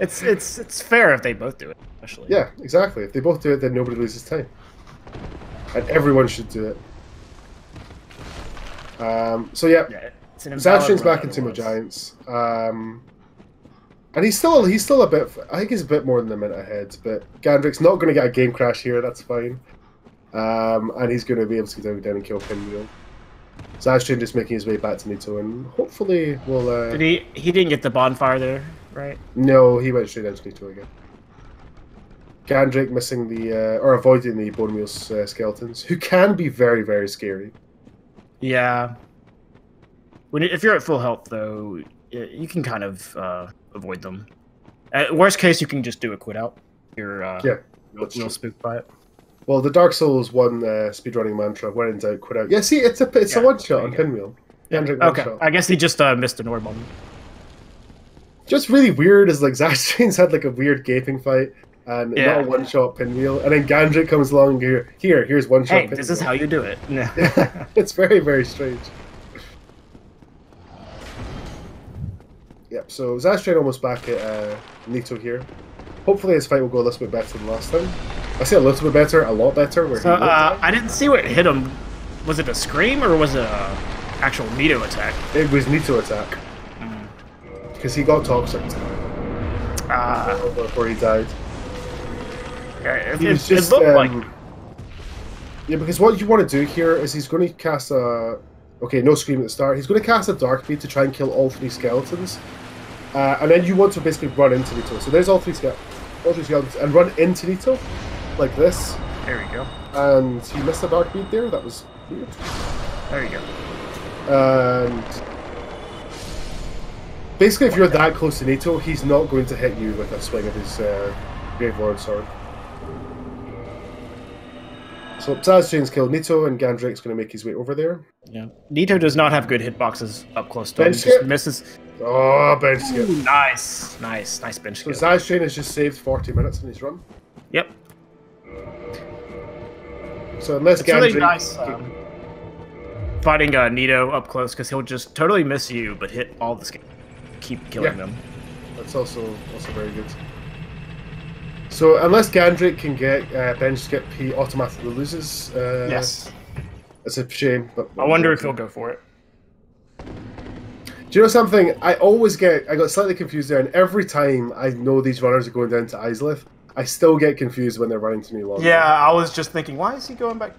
It's fair if they both do it, especially. Yeah, exactly. If they both do it, then nobody loses time, and everyone should do it. So yeah, Zazztrain's back in Team of Giants, and he's still a bit. I think he's a bit more than a minute ahead, but GanDrake's not going to get a game crash here. That's fine, and he's going to be able to get down and kill Pinwheel. Zazztrain just making his way back to Nito, and hopefully we'll. Did he didn't get the bonfire there, right? No, he went straight into Nito again. GanDrake missing the or avoiding the bone meal skeletons, who can be very, very scary. Yeah. If you're at full health, though, you can kind of avoid them. At worst case, you can just do a quit out. You're real spooked by it. Well, the Dark Souls 1 speedrunning mantra, when in doubt, quit out. Yeah, see, it's a one shot on Pinwheel. Okay, I guess he just missed an orb on him. Just really weird is like Zazztrain's had like a weird gaping fight. And not a one-shot Pinwheel, and then GanDrake comes along and here's one-shot Pinwheel. This is how you do it. Yeah, it's very, very strange. Yep, so Zazztrain almost back at Nito here. Hopefully his fight will go a little bit better than last time. I say a little bit better, a lot better. Where so, I didn't see what hit him. Was it a scream or was it an actual Nito attack? It was Nito attack. Because he got toxic before he died. Yeah, it looked like... Yeah, because what you want to do here is he's going to cast a... Okay, no scream at the start. He's going to cast a Dark Bead to try and kill all three skeletons. And then you want to basically run into Nito. So there's all three skeletons. And run into Nito, like this. There we go. And he missed a Dark Bead there. That was weird. There you go. And... Basically, if you're that close to Nito, he's not going to hit you with a swing of his Grave Lord sword. So Zazztrain's killed Nito, and GanDrake's going to make his way over there. Yeah, Nito does not have good hitboxes up close to him. He just misses. Oh, bench skip. Ooh, nice bench skip. So Zazztrain has just saved 40 minutes in his run. Yep. So unless it's really nice fighting Nito up close, because he'll just totally miss you, but hit all the keep killing them. That's also very good. So unless GanDrake can get bench skip, he automatically loses. Yes. It's a shame, but I wonder if he'll go for it. Do you know something? I got slightly confused there, and every time I know these runners are going down to Islith, I still get confused when they're running to New London. Yeah, I was just thinking, why is he going back?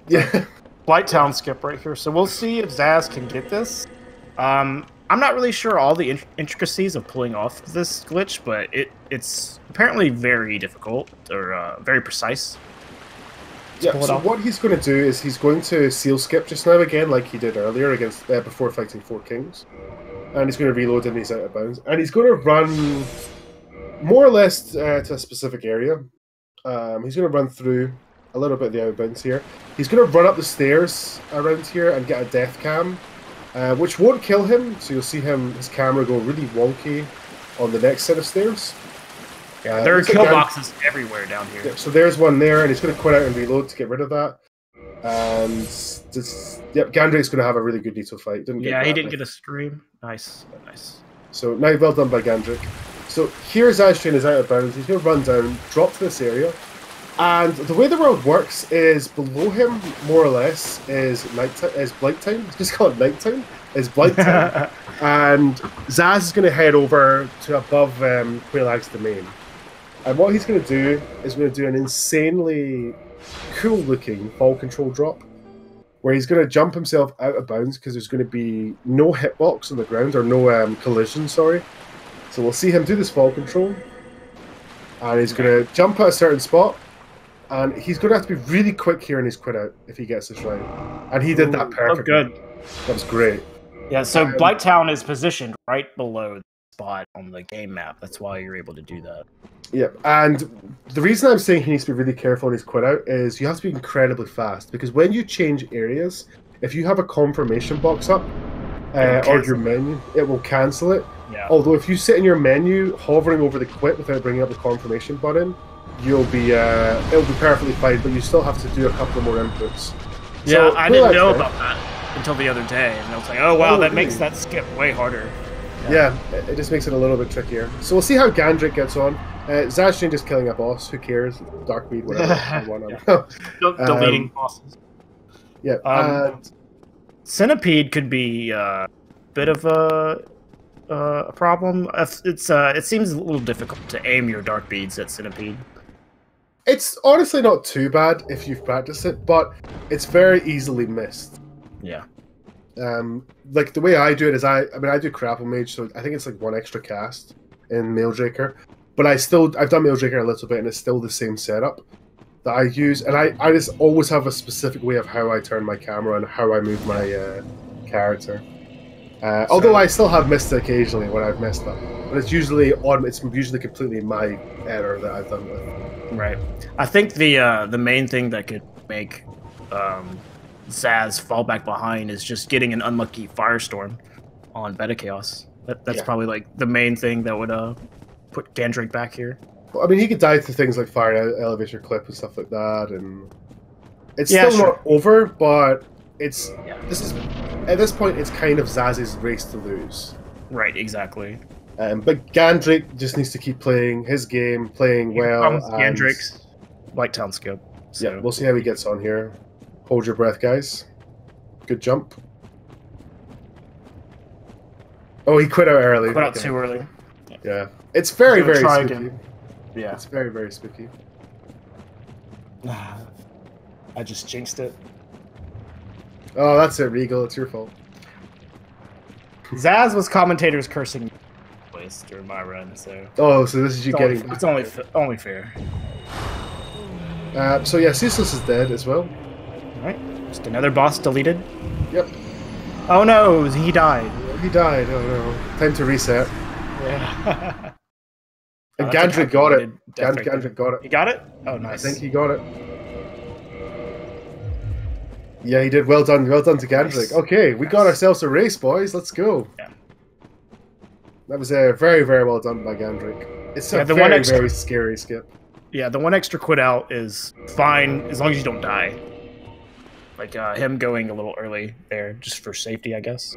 Yeah. Blighttown skip right here. So we'll see if Zaz can get this. I'm not really sure all the intricacies of pulling off this glitch, but it's apparently very difficult or very precise. Yeah, pull it so off. what he's going to do is he's going to seal skip just now again, like he did earlier against before fighting Four Kings. And he's going to reload and he's out of bounds. And he's going to run more or less to a specific area. He's going to run through a little bit of the out of bounds here. He's going to run up the stairs around here and get a death cam, which won't kill him. So you'll see his camera go really wonky on the next set of stairs. Yeah, there are kill boxes everywhere down here. Yeah, so there's one there, and he's going to quit out and reload to get rid of that. And GanDrake's going to have a really good Nito fight. He didn't get a scream. Nice. So now, well done by GanDrake. So here zazztrain is out of bounds. He's going to run down, drop to this area. And the way the world works is below him, more or less, is blight time. Just call it nighttime. Is blight time. And Zaz is going to head over to above Quailag's domain. And what he's going to do is an insanely cool-looking fall control drop, where he's going to jump himself out of bounds because there's going to be no hitbox on the ground, or no collision, sorry. So we'll see him do this fall control. And he's going to jump at a certain spot. And he's going to have to be really quick here in his quit out if he gets this right. And he did that perfectly. Oh, good. That was great. Yeah, so Blighttown is positioned right below the spot on the game map. That's why you're able to do that. Yeah, and the reason I'm saying he needs to be really careful in his quit out is you have to be incredibly fast, because when you change areas, if you have a confirmation box up or your menu, it will cancel it. Yeah. Although if you sit in your menu hovering over the quit without bringing up the confirmation button, it'll be perfectly fine, but you still have to do a couple more inputs. Yeah, so, I didn't know about that until the other day, and I was like, oh wow, that makes that skip way harder. Yeah, it just makes it a little bit trickier. So we'll see how GanDrake gets on. zazztrain just killing a boss. Who cares? Darkbead, whatever. Deleting bosses. Yeah. Centipede could be a bit of a problem. It seems a little difficult to aim your dark beads at Centipede. It's honestly not too bad if you've practiced it, but it's very easily missed. Yeah. Like the way I do it is I do Grapple Mage, so I think it's like one extra cast in Maildraker. But I've done Maildraker a little bit, and it's still the same setup that I use. And I just always have a specific way of how I turn my camera and how I move my character. Although I still have missed it occasionally when I've messed up, but it's usually completely my error that I've done with. Right. I think the main thing that could make Zaz fall back behind is just getting an unlucky Firestorm on Beta Chaos. That's probably like the main thing that would put GanDrake back here. Well, I mean, he could die to things like Fire Elevator Clip and stuff like that, and it's still not over, but at this point it's kind of Zaz's race to lose. Right, exactly. But GanDrake just needs to keep playing his game, playing well. GanDrake's Blighttown skip. So. Yeah, we'll see how he gets on here. Hold your breath, guys. Good jump. Oh, he quit out early. Quit out too early. Yeah. It's very, very spooky. Again. Yeah. It's very, very spooky. I just jinxed it. Oh, that's it, Regal. It's your fault. Zaz was commentators cursing during my run, so... Oh, so this is you getting... It's only fair. So yeah, Ceaseless is dead as well. Alright, just another boss deleted. Yep. Oh no, he died. He died, oh no. Time to reset. Yeah. And GanDrake got it. GanDrake got it. He got it? Oh, nice. I think he got it. Yeah, he did. Well done to GanDrake. Nice. Okay, we got ourselves a race, boys. Let's go. Yeah. That was very, very well done by GanDrake. It's a very scary skip. Yeah, the one extra quit out is fine as long as you don't die. Like him going a little early there, just for safety, I guess.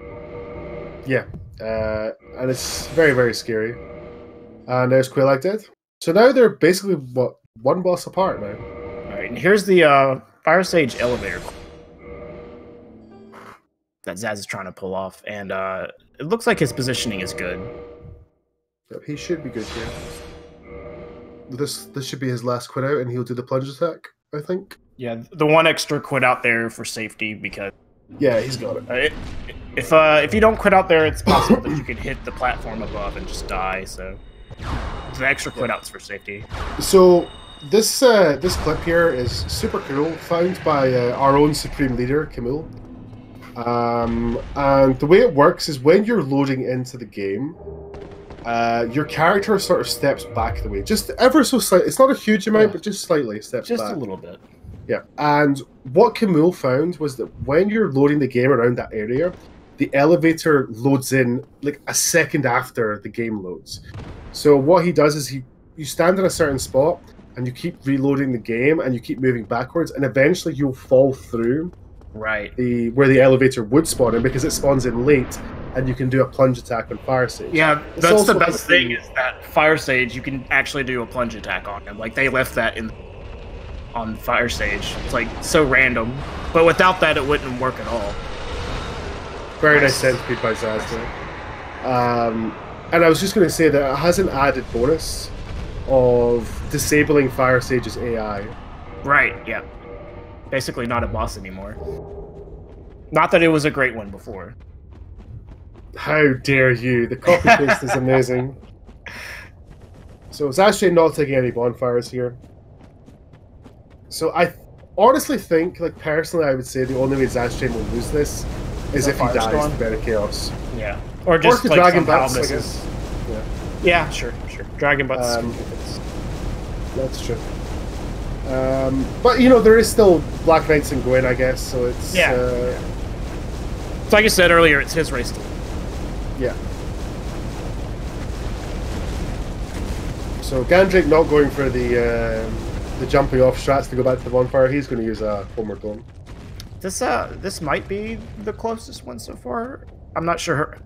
Yeah, and it's very, very scary. And there's Quailag dead. So now they're basically, one boss apart now. Alright, and here's the Fire Sage elevator that Zaz is trying to pull off, and it looks like his positioning is good. Yep, he should be good here. This should be his last quit out, and he'll do the plunge attack, I think. Yeah, the one extra quit out there for safety, because... Yeah, he's got it. If you don't quit out there, it's possible that you could hit the platform above and just die, so... The extra quit out's for safety. So, this clip here is super cool, found by our own supreme leader, Camille. And the way it works is when you're loading into the game, your character sort of steps back the way, just ever so slightly. It's not a huge amount, but just slightly steps back. Just a little bit. Yeah. And what Camille found was that when you're loading the game around that area, the elevator loads in like a second after the game loads. So what he does is you stand in a certain spot and you keep reloading the game and you keep moving backwards, and eventually you'll fall through where the elevator would spawn in, because it spawns in late and you can do a plunge attack on Fire Sage. Yeah, that's the best thing, is that Fire Sage, you can actually do a plunge attack on him. Like, they left that on Fire Sage. It's like so random. But without that, it wouldn't work at all. Very nice centipede by Zazztrain. And I was just going to say that it has an added bonus of disabling Fire Sage's AI. Right, yeah. Basically not a boss anymore. Not that it was a great one before. How dare you? The copy paste is amazing. So Zazztrain not taking any bonfires here. So I honestly think, like, personally, I would say the only way Zazztrain will lose this is if he dies to Bed of Chaos. Yeah. Or just like Dragon somehow Butts, misses. I guess. Yeah, sure. Dragon Butts. That's true. But, you know, there is still Black Knights and Gwyn, I guess, so it's... Yeah. So like I said earlier, it's his race to win. Yeah. So GanDrake not going for the jumping off strats to go back to the bonfire. He's going to use a Homeward Golem. This might be the closest one so far. I'm not sure.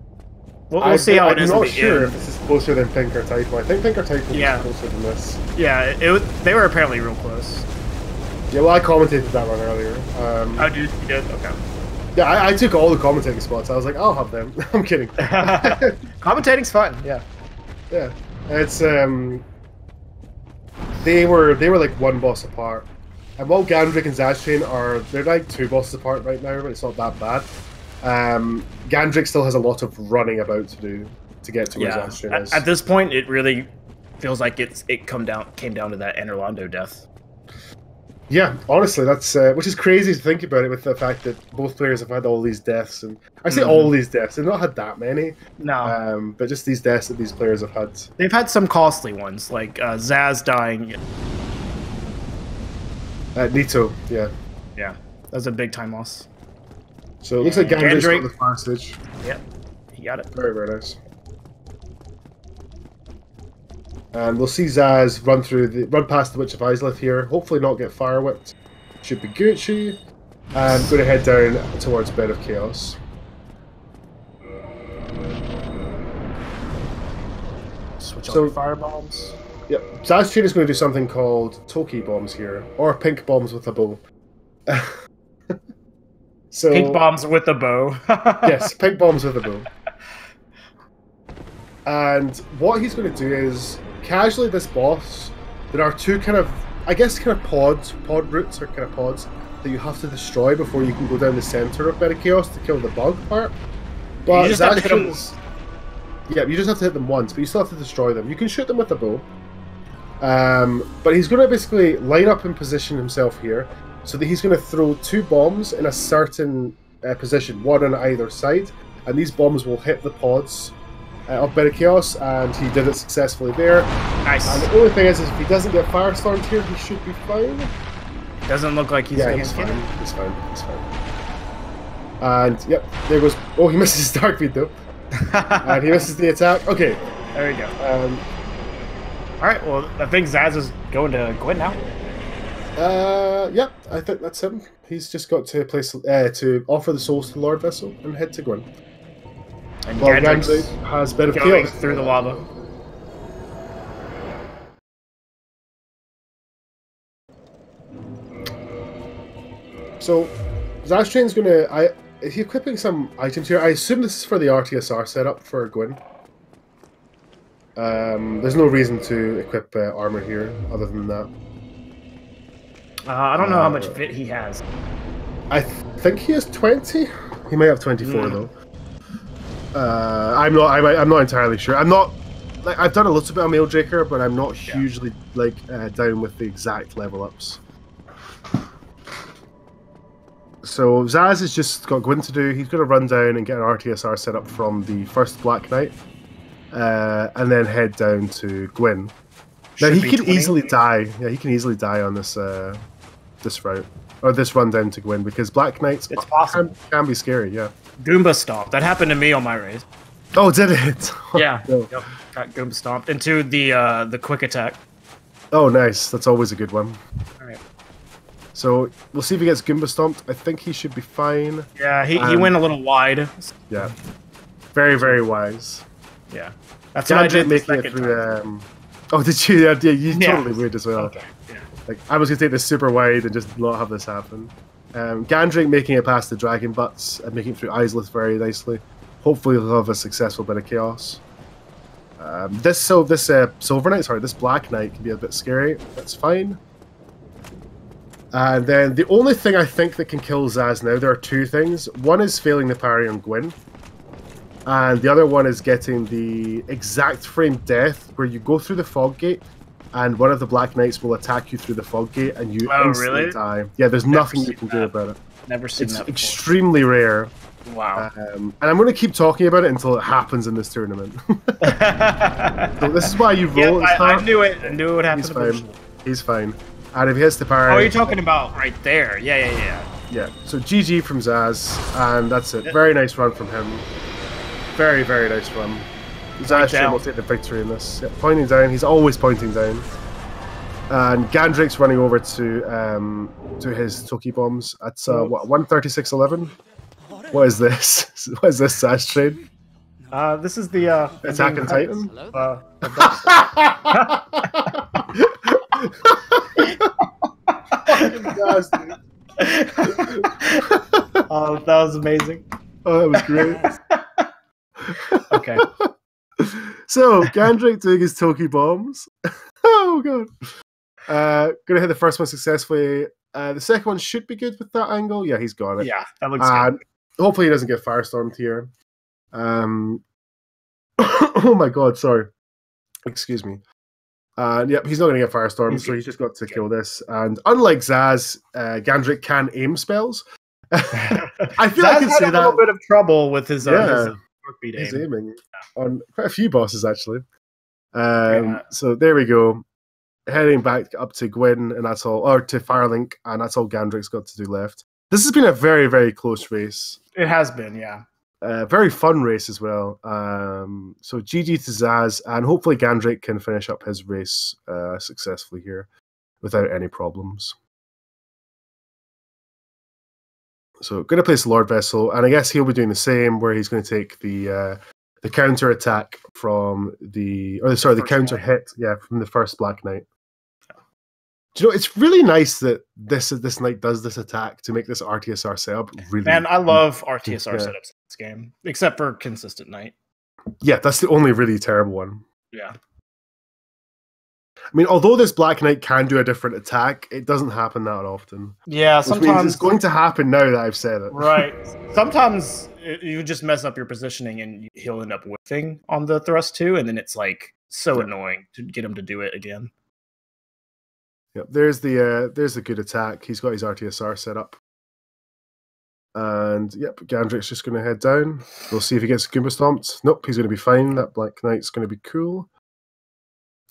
We'll see how it is. I'm not sure if this is closer than Pink or Typho. I think Pink or Typho is closer than this. Yeah, they were apparently real close. Yeah, well, I commentated that one earlier. Oh, you did? Okay. Yeah, I took all the commentating spots. I was like, I'll have them. I'm kidding. Commentating's fun. Yeah. Yeah. It's they were like one boss apart. And while GanDrake and Zazztrain they're like two bosses apart right now, but it's not that bad. GanDrake still has a lot of running about to do to get to where Zazztrain is. At this point, it really feels like it came down to that Enerlando death. Yeah, honestly, that's which is crazy to think about it, with the fact that both players have had all these deaths, and I say all these deaths. They've not had that many. No. But just these deaths that these players have had. They've had some costly ones, like Zaz dying. Nito, yeah. Yeah, that was a big time loss. So it looks like GanDrake's got the Fire Sage. Yep, he got it. Very, very nice. And we'll see Zaz run past the Witch of Izalith here. Hopefully not get fire whipped. Should be Gucci. And going to head down towards Bed of Chaos. Switch on fire bombs. Yep. Zazztrain is going to do something called Toki bombs here, or pink bombs with a bow. So pink bombs with a bow. Yes, pink bombs with a bow. And what he's going to do is, casually this boss, there are two kind of, I guess, kind of pod routes, or kind of pods, that you have to destroy before you can go down the center of Bed of Chaos to kill the bug part. But you just have to hit them. Yeah, you just have to hit them once, but you still have to destroy them. You can shoot them with a bow. But he's going to basically line up and position himself here, so that he's going to throw two bombs in a certain position, one on either side, and these bombs will hit the pods of Bed of Chaos, and he did it successfully there. Nice. And the only thing is if he doesn't get firestormed here, he should be fine. Doesn't look like he's going to get it. He's fine. He's fine. And yep, there goes. Oh, he misses Dark Beat though, and he misses the attack. Okay, there we go. All right. Well, I think Zaz is going to Gwyn now. Yeah, I think that's him. He's just got to place to offer the souls to Lord Vessel and head to Gwyn. And well, GanDrake has Bed of Chaos through the lava. So, Zazztrain's gonna. Is he equipping some items here? I assume this is for the RTSR setup for Gwyn. There's no reason to equip armor here, other than that. I don't know how much fit he has. I think he has 20. He may have 24 though. I'm not entirely sure. I'm not like I've done a little bit of Maildraker, but I'm not hugely like down with the exact level ups. So Zaz has just got Gwyn to do. He's going to run down and get an RTSR set up from the first Black Knight, and then head down to Gwyn. Now he could easily die. Yeah, he can easily die on this this route or this run down to Gwyn because Black Knights can be scary. Yeah. Goomba Stomp. That happened to me on my race. Oh, did it? Yeah. Yep. Got Goomba Stomped into the quick attack. Oh, nice. That's always a good one. All right. So we'll see if he gets Goomba Stomped. I think he should be fine. Yeah, he went a little wide. Yeah. Very, very wise. Yeah. That's what I did making it through. Oh, did you? Yeah, you totally weird as well. Okay. Yeah. Like I was gonna take this super wide and just not have this happen. GanDrake making it past the dragon butts and making it through Isleth very nicely. Hopefully he'll have a successful bit of chaos. This Silver Knight, sorry, this Black Knight can be a bit scary. That's fine. And then the only thing I think that can kill Zaz now, there are two things. One is failing the parry on Gwyn. And the other one is getting the exact frame death where you go through the fog gate and one of the Black Knights will attack you through the fog gate and you instantly die. Yeah, there's nothing you can do about it. Never seen that before. It's extremely rare. Wow. And I'm going to keep talking about it until it happens in this tournament. So this is why you roll. Yeah, I knew it. I knew it would happen. He's fine. He's fine. And if he hits the parry... Oh, you're talking about right there. Yeah. Yeah. So GG from Zaz, and that's it. Very nice run from him. Very, very nice run. Zaz will take the victory in this. Yeah, pointing down. He's always pointing down. And GanDrake's running over to his Toki bombs at what 136.11. What is this? What is this zazztrain? This is the Attack on Titan. Oh, that was amazing. Oh, that was great. Okay. So GanDrake doing his Toki bombs. Oh god. Gonna hit the first one successfully. The second one should be good with that angle. Yeah, he's got it. Yeah, that looks good. Hopefully he doesn't get firestormed here. Oh my god, sorry. Excuse me. Yep, he's not going to get firestormed, so he's just got to kill this. And unlike Zaz, GanDrake can aim spells. I feel Zaz I can say had a little bit of trouble with his he's aiming on quite a few bosses actually. So there we go. Heading back up to Gwyn, and that's all, or to Firelink, and that's all GanDrake's got to do left. This has been a very, very close race. It has been, yeah. Very fun race as well. So GG to Zaz, and hopefully GanDrake can finish up his race successfully here without any problems. So going to place Lord Vessel, and I guess he'll be doing the same, where he's going to take the counter attack from the counter hit, from the first Black Knight. Do you know, it's really nice that this knight does this attack to make this RTSR setup really... Man, I love RTSR setups in this game, except for Consistent Knight. Yeah, that's the only really terrible one. Yeah. I mean, although this Black Knight can do a different attack, it doesn't happen that often. Yeah, sometimes... it's going to happen now that I've said it. Right. Sometimes you just mess up your positioning and he'll end up whiffing on the thrust too, and then it's like so annoying to get him to do it again. Yep, there's the good attack. He's got his RTSR set up. And yep, GanDrake's just going to head down. We'll see if he gets Goomba stomped. Nope, he's going to be fine. That Black Knight's going to be cool.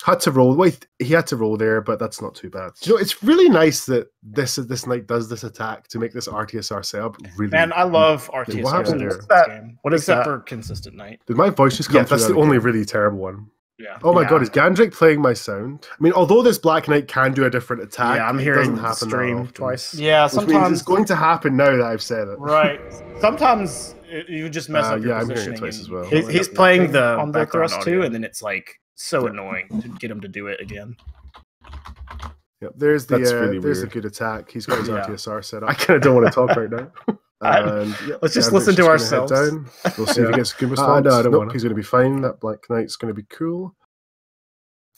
Had to roll. Wait, he had to roll there, but that's not too bad. You know, it's really nice that this knight does this attack to make this RTSR setup really... Man, I love RTSR. What happened there? What is that for Consistent Knight? Did my voice just come through? That's the only really terrible one. Yeah. Oh my god, is GanDrake playing my sound? I mean, although this Black Knight can do a different attack, I'm hearing it doesn't happen stream twice. Yeah, sometimes... Which means it's going to happen now that I've said it. Right. Sometimes you just mess up your positioning. I'm hearing it twice as well. He's playing the on the thrust too, and then it's like so annoying to get him to do it again. Yep, there's a good attack. He's got his RTSR set up. I kind of don't want to talk right now. And, let's just listen to ourselves. We'll see if he gets Goomba stomped. No, I don't want. He's going to be fine. That Black Knight's going to be cool.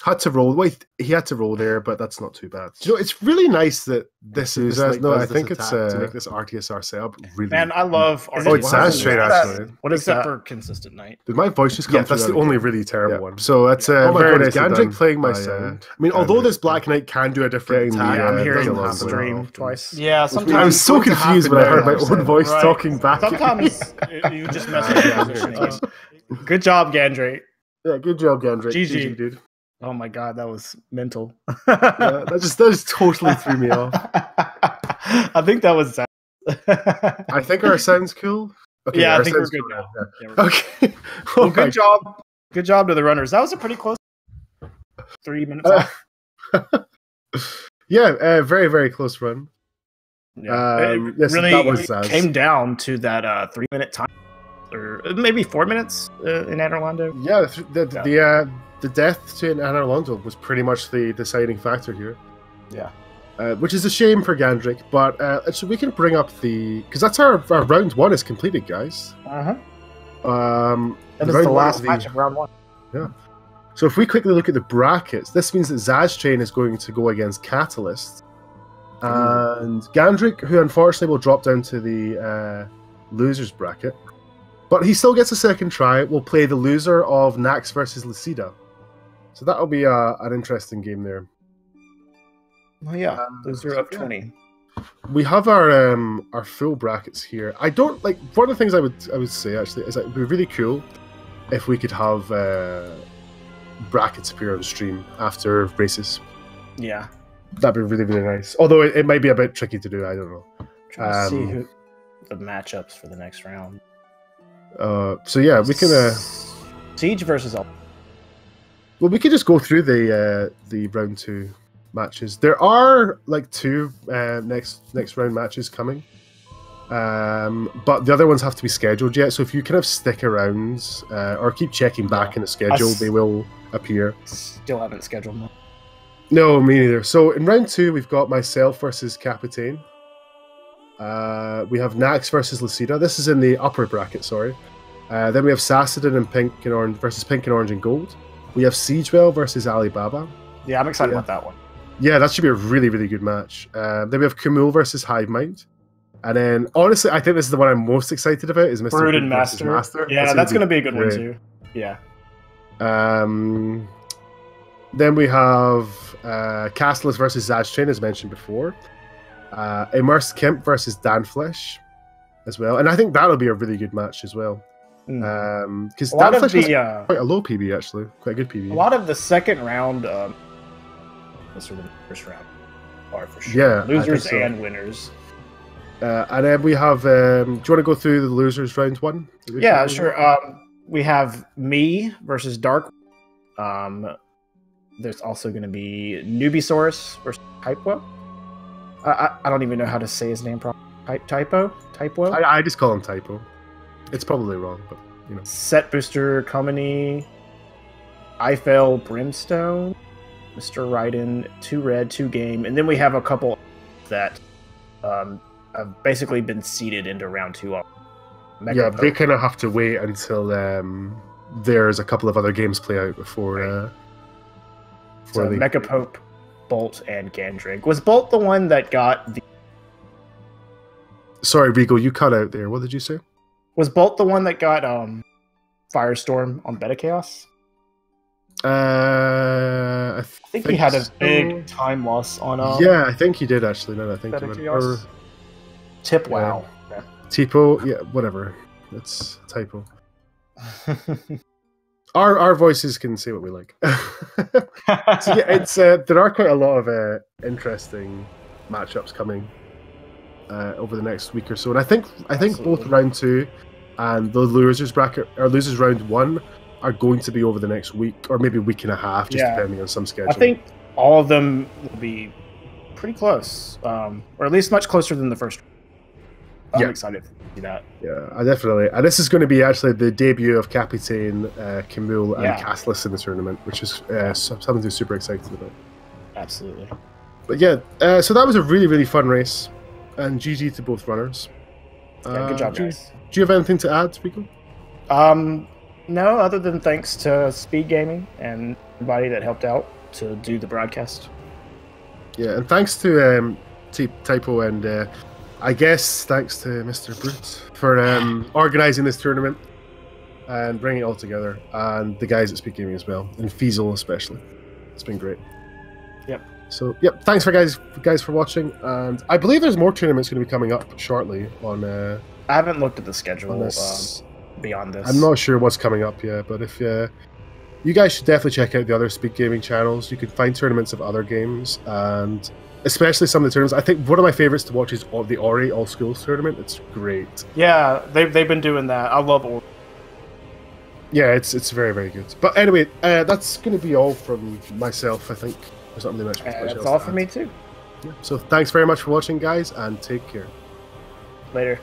Had to roll. Wait, he had to roll there, but that's not too bad. You know, it's really nice that this is. No, I think it's to make this RTSR setup really. Man, I love. Oh, it's zazztrain actually. What is that for consistent night? Did my voice just come? Yeah, that's the only really terrible one. So that's very nice. GanDrake playing my sound. I mean, although this Black Knight can do a different attack, I'm hearing the stream twice. Yeah, sometimes I was so confused when I heard my own voice talking back. Sometimes you just mess with the Good job, GanDrake. Yeah, good job, GanDrake. GG, dude. Oh my god, that was mental. That just totally threw me off. I think that was. I think our sound's cool. Okay, yeah, I think we're good now. Yeah, we're okay. Well, good job. Good job to the runners. That was a pretty close 3 minutes off. Yeah, very, very close run. Yeah, it really came down to that 3-minute time, or maybe 4 minutes in Anne Orlando. Yeah, the death to Anne Orlando was pretty much the deciding factor here. Yeah. Which is a shame for GanDrake, but so we can bring up because that's our round 1 is completed, guys. That is the last match of round 1. Yeah. So if we quickly look at the brackets, this means that zazztrain is going to go against Catalyst, and GanDrake, who unfortunately will drop down to the losers bracket, but he still gets a second try. Will play the loser of Nax versus Lucida. So that'll be an interesting game there. Well, yeah, those are up 20. We have our full brackets here. I don't like one of the things I would say actually is that it'd be really cool if we could have brackets appear on stream after races. Yeah, that'd be really, really nice. Although it might be a bit tricky to do. I don't know. Trying to see who the matchups for the next round. So yeah, we can Siege versus Up. Well, we could just go through the round 2 matches. There are like 2 next round matches coming, but the other ones have to be scheduled yet. So if you kind of stick around or keep checking back in the schedule, they will appear. Still haven't scheduled them. No, me neither. So in round 2, we've got myself versus Capitaine. We have Nax versus Lucida. This is in the upper bracket, sorry. Then we have Sassadin and Pink and Orange versus Pink and Orange and Gold. We have Siegewell versus Alibaba. Yeah, I'm excited about that one. Yeah, that should be a really, really good match. Then we have Kumul versus Hivemind. And then, honestly, I think this is the one I'm most excited about, is Mr. Brood and Master. Yeah, that's going to be a good one, too. Yeah. Then we have Castless versus Zazztrain, as mentioned before. Immersed Kemp versus Danflesh as well. And I think that'll be a really good match as well. Because Danflesh is quite a low PB, actually. Quite a good PB. A lot of the second round, sort of the first round, are for sure. Yeah, losers and winners. And then we have, do you want to go through the losers round 1? Yeah, sure. We have me versus Dark. There's also going to be Nubisaurus versus Typo. I don't even know how to say his name properly. Typo? I just call him Typo. It's probably wrong, but you know. Set Booster Comini, Eiffel Brimstone, Mr. Raiden, 2 red, 2 game, and then we have a couple that have basically been seeded into round 2. Yeah, they kind of have to wait until there's a couple of other games play out before. So Mecha Pope, Bolt, and GanDrake. Was Bolt the one that got the? Sorry, Regal, you cut out there. What did you say? Was Bolt the one that got Firestorm on Beta Chaos? I think he had a big time loss on. Yeah, I think he did actually. No, I think Beta Chaos. Tip wow. Yeah. Typo, yeah, whatever. It's typo. Our voices can say what we like. So yeah, it's there are quite a lot of interesting matchups coming over the next week or so, and I think both round 2 and the losers bracket or losers round 1 are going to be over the next week or maybe a week and a half, just depending on some schedule. I think all of them will be pretty close, or at least much closer than the first. I'm excited to see that. Yeah, I definitely. And this is going to be actually the debut of Capitaine, Kimul, and Castless in the tournament, which is something to be super excited about. Absolutely. But yeah, so that was a really, really fun race, and GG to both runners. Yeah, good job, guys. Do you have anything to add, Rico? No, other than thanks to Speed Gaming and everybody that helped out to do the broadcast. Yeah, and thanks to Typo and I guess thanks to Mr. Brute for organising this tournament and bringing it all together, and the guys at Speed Gaming as well, and Fiesel especially. It's been great. Yep. So, yep, thanks for guys for watching, and I believe there's more tournaments going to be coming up shortly on. I haven't looked at the schedule beyond this. I'm not sure what's coming up yet, but if you guys should definitely check out the other Speed Gaming channels. You can find tournaments of other games, and especially some of the tournaments. I think one of my favorites to watch is the Ori All Schools tournament. It's great. Yeah, they've been doing that. I love Ori. Yeah, it's very, very good. But anyway, that's going to be all from myself, I think. There's not really much. That's all for me too. Yeah. So thanks very much for watching, guys, and take care. Later.